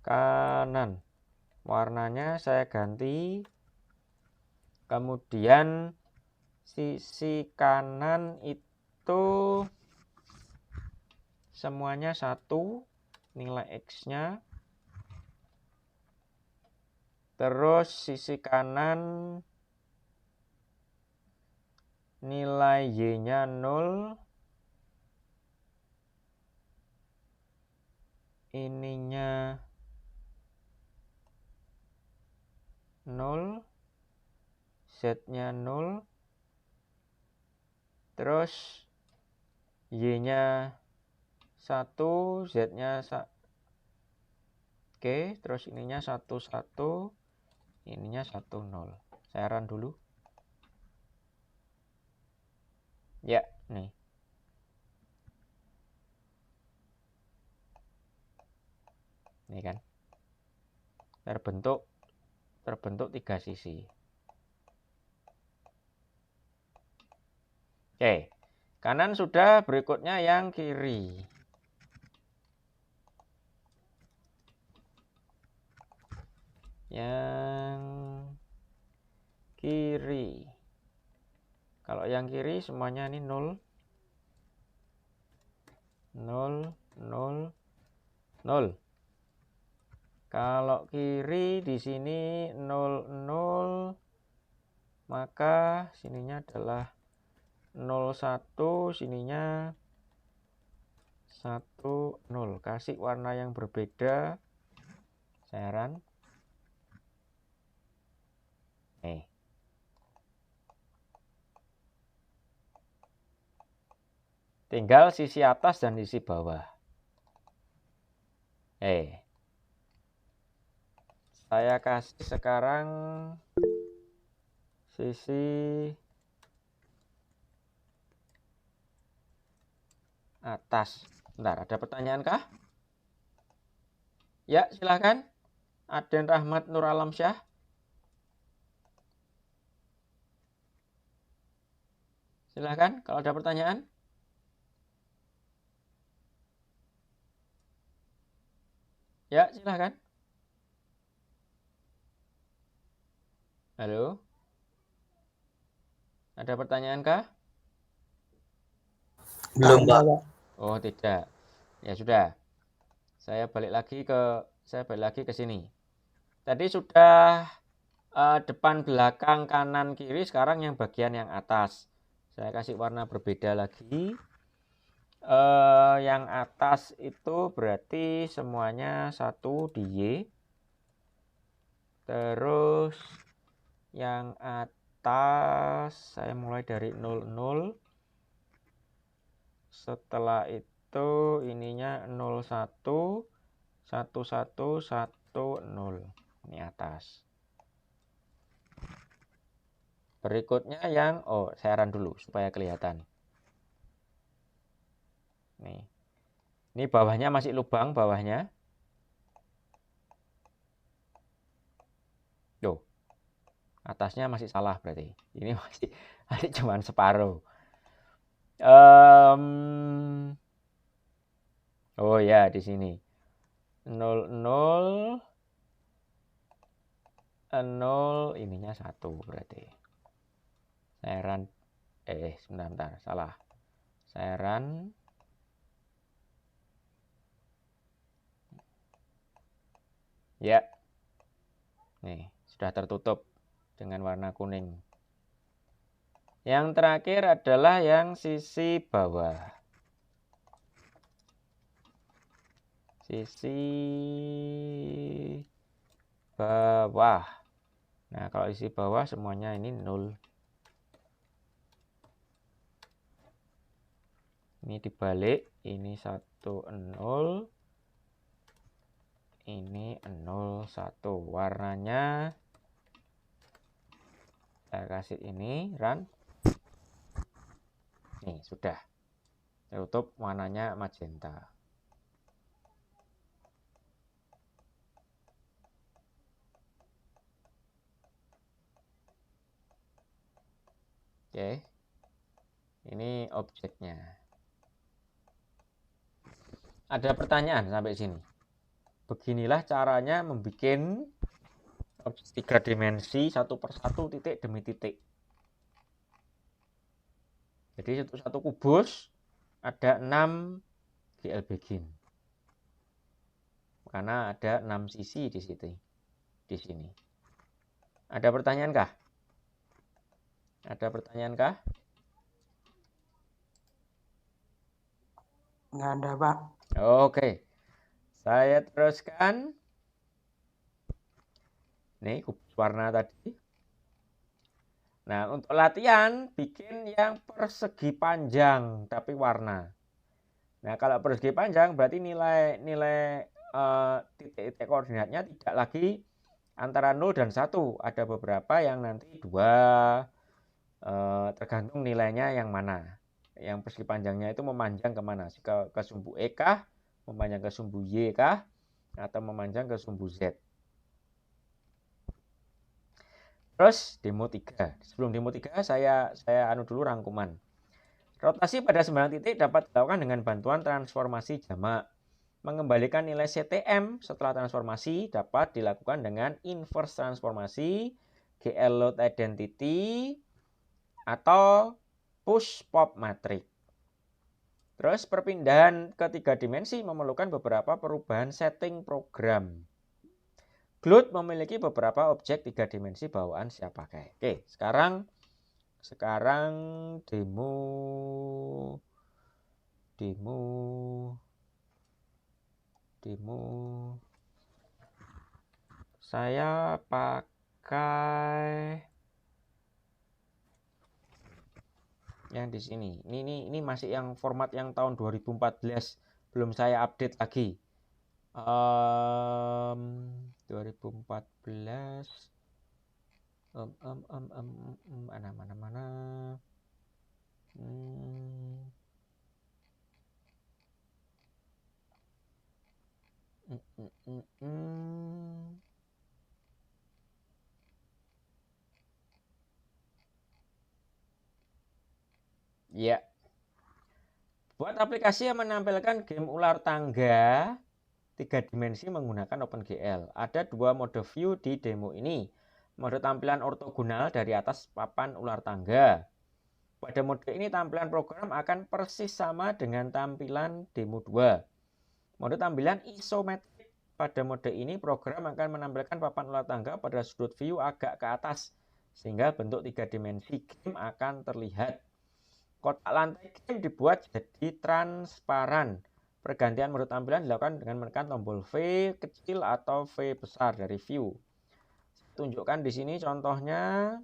Kanan. Warnanya saya ganti. Kemudian sisi kanan itu semuanya 1. Nilai X-nya. Terus sisi kanan nilai Y-nya 0. Ininya 0. Z-nya 0. Terus Y-nya 1, Z-nya 1. Oke, terus ininya 1, 1. Ininya 1, 0. Saya run dulu. Ya, nih. Ini kan. Terbentuk 3 sisi. Oke. Kanan sudah, berikutnya yang kiri. Yang kiri. Kalau yang kiri semuanya ini 0. 0, 0, 0. Kalau kiri di sini 0, 0, maka sininya adalah 0, 1, sininya 1, 0. Kasih warna yang berbeda. Saya run. Tinggal sisi atas dan sisi bawah. Saya kasih sekarang sisi atas. Bentar, ada pertanyaan kah? Ya, silahkan. Aden Rahmat Nur Alamsyah. Silahkan kalau ada pertanyaan. Ya, silahkan. Halo? Ada pertanyaan kah? Belum, Pak. Oh, tidak. Ya sudah. Saya balik lagi ke sini. Tadi sudah depan, belakang, kanan, kiri. Sekarang yang bagian yang atas. Saya kasih warna berbeda lagi. Yang atas itu berarti semuanya 1 di Y. Terus yang atas saya mulai dari 00. Setelah itu ininya 01, 11, 10. Ini atas. Berikutnya yang, saya run dulu supaya kelihatan. Nih. Ini bawahnya masih lubang bawahnya. Tuh. Atasnya masih salah berarti. Ini masih cuman separuh. Oh ya, di sini. 0, 0, 0, ininya 1 berarti. Saya run, sebentar, salah. Saya run. Ya. Nih, sudah tertutup dengan warna kuning. Yang terakhir adalah yang sisi bawah. Sisi bawah. Nah, kalau sisi bawah semuanya ini 0. Ini dibalik, ini 1, 0. Ini 0, 1. Warnanya saya kasih ini, run. Nih, sudah. Tutup, warnanya magenta. Oke. Ini objeknya. Ada pertanyaan sampai sini? Beginilah caranya membuat objek 3 dimensi satu persatu, titik demi titik. Jadi satu kubus ada 6 GL begin. Karena ada 6 sisi di situ. Di sini. Ada pertanyaan kah? Ada pertanyaan kah? Nggak ada, Pak. Oke. Saya teruskan. Nih kubus warna tadi. Nah, untuk latihan bikin yang persegi panjang tapi warna. Nah, kalau persegi panjang berarti nilai titik-titik koordinatnya tidak lagi antara 0 dan 1. Ada beberapa yang nanti 2, tergantung nilainya yang mana. Yang persegi panjangnya itu memanjang kemana? Ke sumbu E kah? Memanjang ke sumbu Y kah? Atau memanjang ke sumbu Z? Terus demo 3. Sebelum demo 3 saya dulu rangkuman. Rotasi pada 9 titik dapat dilakukan dengan bantuan transformasi jamak. Mengembalikan nilai CTM setelah transformasi dapat dilakukan dengan inverse transformasi, GL load identity, atau push pop matrix. Terus perpindahan ke 3 dimensi memerlukan beberapa perubahan setting program. Glut memiliki beberapa objek 3 dimensi bawaan siap pakai. Oke, sekarang demo saya pakai yang di sini. Ini masih yang format yang tahun 2014, belum saya update lagi. 2014 mana ya. Buat aplikasi yang menampilkan game ular tangga 3 dimensi menggunakan OpenGL. Ada 2 mode view di demo ini. Mode tampilan ortogonal dari atas papan ular tangga. Pada mode ini tampilan program akan persis sama dengan tampilan demo 2. Mode tampilan isometrik. Pada mode ini program akan menampilkan papan ular tangga pada sudut view agak ke atas, sehingga bentuk 3 dimensi game akan terlihat. Kotak lantai game dibuat jadi transparan. Pergantian mode tampilan dilakukan dengan menekan tombol V kecil atau V besar dari view. Saya tunjukkan di sini contohnya.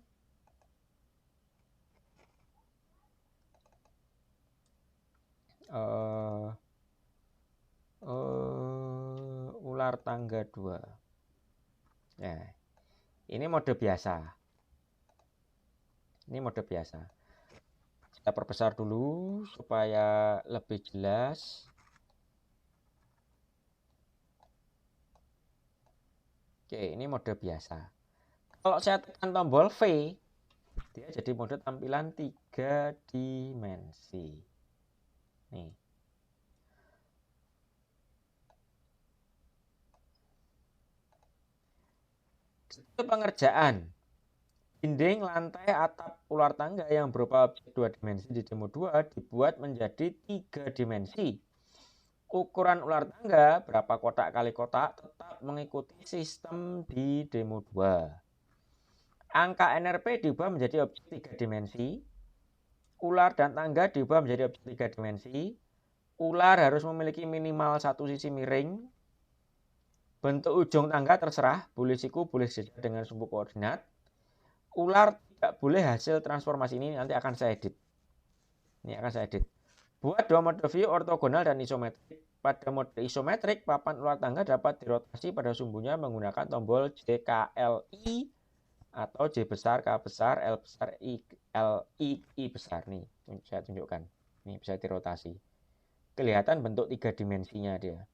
Ular tangga 2. Nah, ini mode biasa. Ini mode biasa. Kita perbesar dulu supaya lebih jelas. Oke, ini mode biasa. Kalau saya tekan tombol V, dia jadi mode tampilan 3 dimensi. Nih. Detail pengerjaan. Dinding, lantai, atap, ular tangga yang berupa objek 2 dimensi di demo 2 dibuat menjadi 3 dimensi. Ukuran ular tangga berapa kotak kali kotak tetap mengikuti sistem di demo 2. Angka NRP diubah menjadi objek 3 dimensi. Ular dan tangga diubah menjadi objek 3 dimensi. Ular harus memiliki minimal satu sisi miring. Bentuk ujung tangga terserah, boleh siku, boleh sejajar dengan sumbu koordinat. Ular tidak boleh hasil transformasi ini, nanti akan saya edit. Ini akan saya edit. Buat dua mode view ortogonal dan isometrik. Pada mode isometrik, papan ular tangga dapat dirotasi pada sumbunya menggunakan tombol JKLI atau J besar, K besar, L besar, I besar. Nih, saya tunjukkan. Ini bisa dirotasi. Kelihatan bentuk 3 dimensinya dia.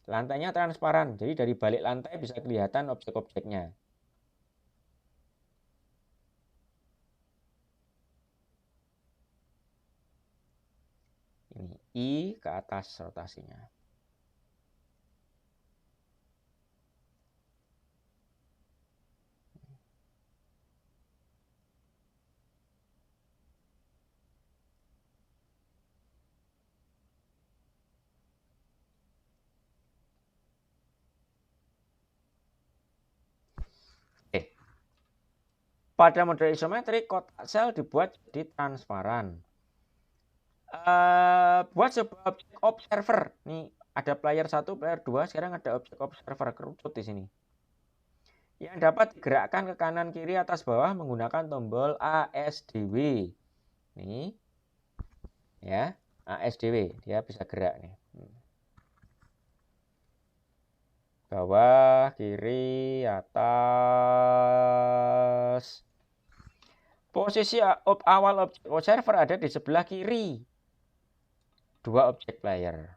Lantainya transparan, jadi dari balik lantai bisa kelihatan objek-objeknya. Ini I ke atas rotasinya. Pada mode isometrik, kotak sel dibuat jadi transparan. Buat sebuah objek observer. Nih, ada player 1, player 2, sekarang ada objek observer kerucut di sini. Yang dapat digerakkan ke kanan, kiri, atas, bawah menggunakan tombol ASDW. Nih. Ya, ASDW, dia bisa gerak nih. Bawah, kiri, atas. Posisi awal objek observer ada di sebelah kiri. Dua objek player.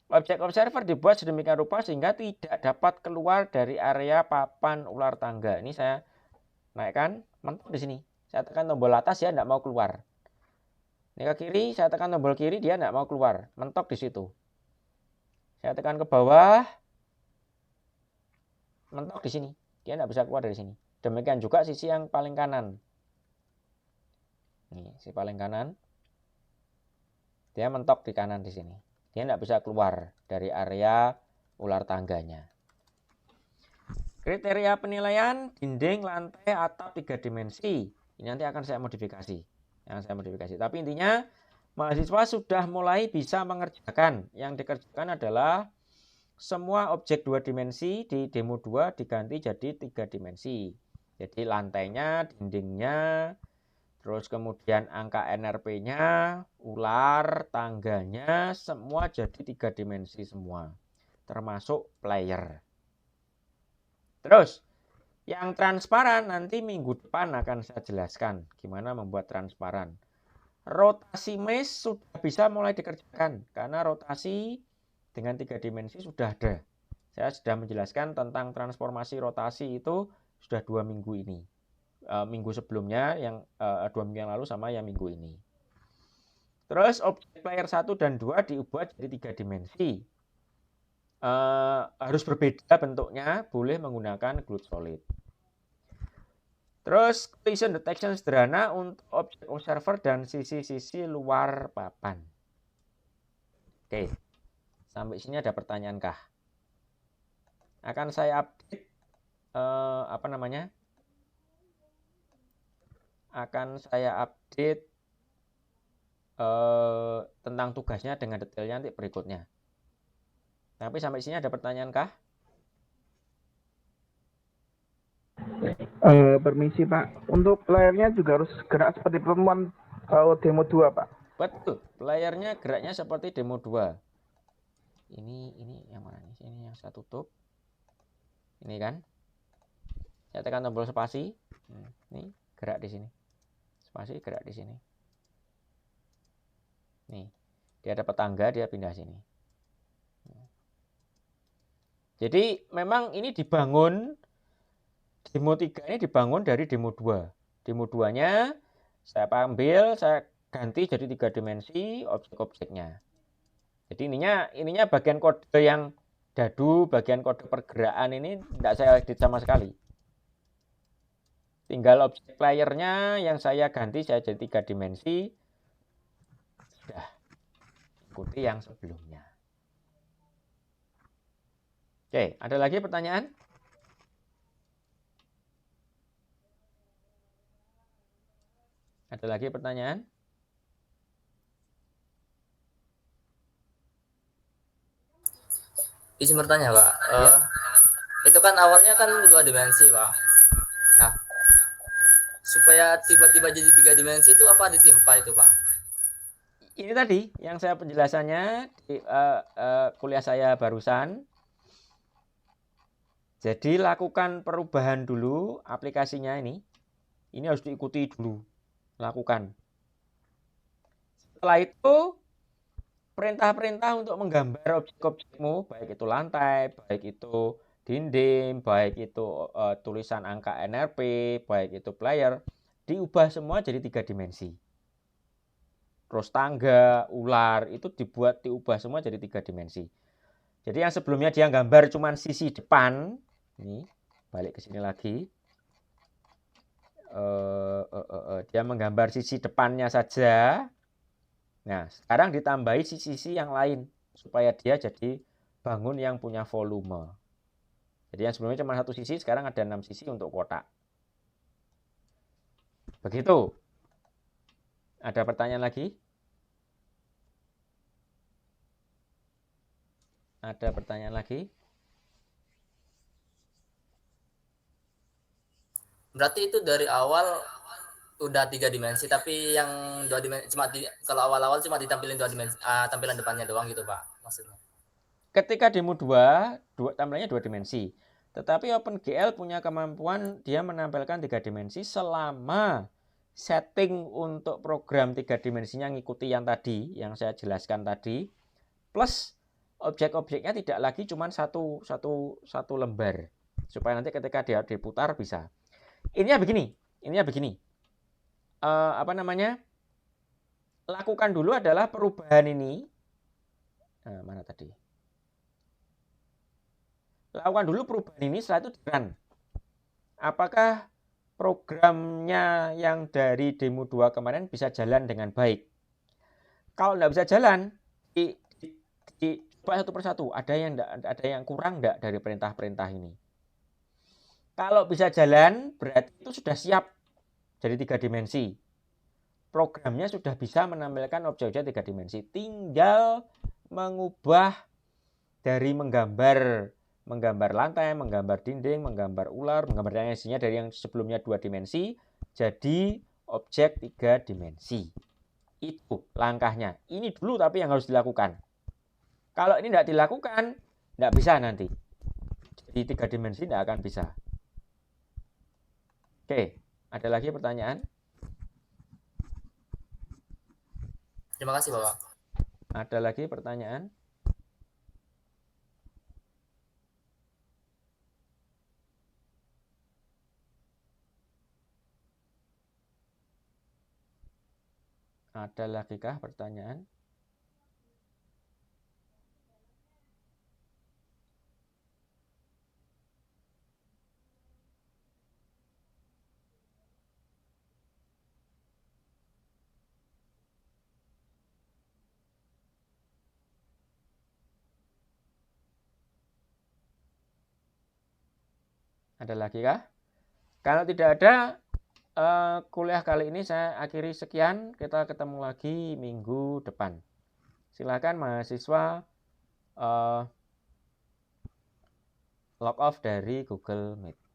Objek observer dibuat sedemikian rupa sehingga tidak dapat keluar dari area papan ular tangga. Ini saya naikkan, mentok di sini. Saya tekan tombol atas, dia tidak mau keluar. Ini ke kiri, saya tekan tombol kiri, dia tidak mau keluar. Mentok di situ. Saya tekan ke bawah, mentok di sini. Dia tidak bisa keluar dari sini. Demikian juga sisi yang paling kanan. Ini, si paling kanan. Dia mentok di kanan di sini. Dia tidak bisa keluar dari area ular tangganya. Kriteria penilaian dinding, lantai, atap 3 dimensi. Ini nanti akan saya modifikasi. Tapi intinya mahasiswa sudah mulai bisa mengerjakan. Yang dikerjakan adalah semua objek 2 dimensi di demo 2 diganti jadi 3 dimensi. Jadi lantainya, dindingnya, terus kemudian angka NRP-nya, ular, tangganya, semua jadi 3 dimensi semua. Termasuk player. Terus, yang transparan nanti minggu depan akan saya jelaskan gimana membuat transparan. Rotasi mesh sudah bisa mulai dikerjakan. Karena rotasi dengan 3 dimensi sudah ada. Saya sudah menjelaskan tentang transformasi rotasi itu sudah 2 minggu ini. Minggu sebelumnya yang 2 minggu yang lalu sama yang minggu ini. Terus objek player 1 dan 2 diubah jadi 3 dimensi. Harus berbeda bentuknya, boleh menggunakan glued solid. Terus collision detection sederhana untuk objek observer dan sisi-sisi luar papan. Oke, sampai sini ada pertanyaan kah? Akan saya update akan saya update tentang tugasnya dengan detailnya nanti berikutnya. Tapi sampai sini ada pertanyaan kah? Permisi Pak, untuk layarnya juga harus gerak seperti pertemuan demo 2 Pak? Betul, layarnya geraknya seperti demo 2. Ini yang mana nih? Ini yang saya tutup. Ini kan. Saya tekan tombol spasi. Ini gerak di sini. Spasi gerak di sini. Nih, dia dapat tangga, dia pindah sini. Jadi memang ini dibangun, demo 3 ini dibangun dari demo 2. Demo 2-nya saya ambil, saya ganti jadi 3 dimensi objek-objeknya. Jadi ininya bagian kode yang dadu, bagian kode pergerakan ini tidak saya edit sama sekali. Tinggal objek layernya yang saya ganti, saya jadi 3 dimensi. Sudah, ikuti yang sebelumnya. Oke, ada lagi pertanyaan? Ada lagi pertanyaan? Izin bertanya, Pak. Ya. Itu kan awalnya kan 2 dimensi, Pak. Nah, supaya tiba-tiba jadi 3 dimensi itu apa ditimpa itu, Pak? Ini tadi yang saya penjelasannya di kuliah saya barusan. Jadi lakukan perubahan dulu aplikasinya ini. Ini harus diikuti dulu. Lakukan. Setelah itu perintah-perintah untuk menggambar objek-objekmu, baik itu lantai, baik itu dinding, baik itu tulisan angka NRP, baik itu player, diubah semua jadi 3 dimensi. Terus tangga, ular, itu diubah semua jadi 3 dimensi. Jadi yang sebelumnya dia gambar cuma sisi depan, ini balik ke sini lagi. Dia menggambar sisi depannya saja. Nah, sekarang ditambahi sisi-sisi yang lain supaya dia jadi bangun yang punya volume. Jadi yang sebelumnya cuma 1 sisi, sekarang ada 6 sisi untuk kotak. Begitu. Ada pertanyaan lagi? Ada pertanyaan lagi? Berarti itu dari awal udah 3 dimensi, tapi yang 2 dimensi kalau awal-awal cuma ditampilin 2 dimensi, tampilan depannya doang gitu, Pak, maksudnya. Ketika demo 2 tampilannya 2 dimensi. Tetapi OpenGL punya kemampuan dia menampilkan 3 dimensi selama setting untuk program 3 dimensinya ngikuti yang tadi, yang saya jelaskan tadi, plus objek-objeknya tidak lagi cuma satu lembar, supaya nanti ketika dia diputar bisa. Ininya begini. Lakukan dulu adalah perubahan ini. Mana tadi? Lakukan dulu perubahan ini, setelah itu di-run. Apakah programnya yang dari demo 2 kemarin bisa jalan dengan baik? Kalau tidak bisa jalan, coba satu persatu. Ada yang kurang enggak dari perintah-perintah ini? Kalau bisa jalan, berarti itu sudah siap jadi 3 dimensi. Programnya sudah bisa menampilkan objek-objek 3 dimensi. Tinggal mengubah dari menggambar lantai, menggambar dinding, menggambar ular, menggambar dimensinya dari yang sebelumnya 2 dimensi jadi objek 3 dimensi. Itu langkahnya. Ini dulu tapi yang harus dilakukan. Kalau ini tidak dilakukan, tidak bisa nanti. Jadi 3 dimensi tidak akan bisa. Oke, ada lagi pertanyaan? Terima kasih, Bapak. Ada lagi pertanyaan? Ada lagi kah pertanyaan? Ada lagi kah? Kalau tidak ada, kuliah kali ini saya akhiri sekian. Kita ketemu lagi minggu depan. Silakan mahasiswa log off dari Google Meet.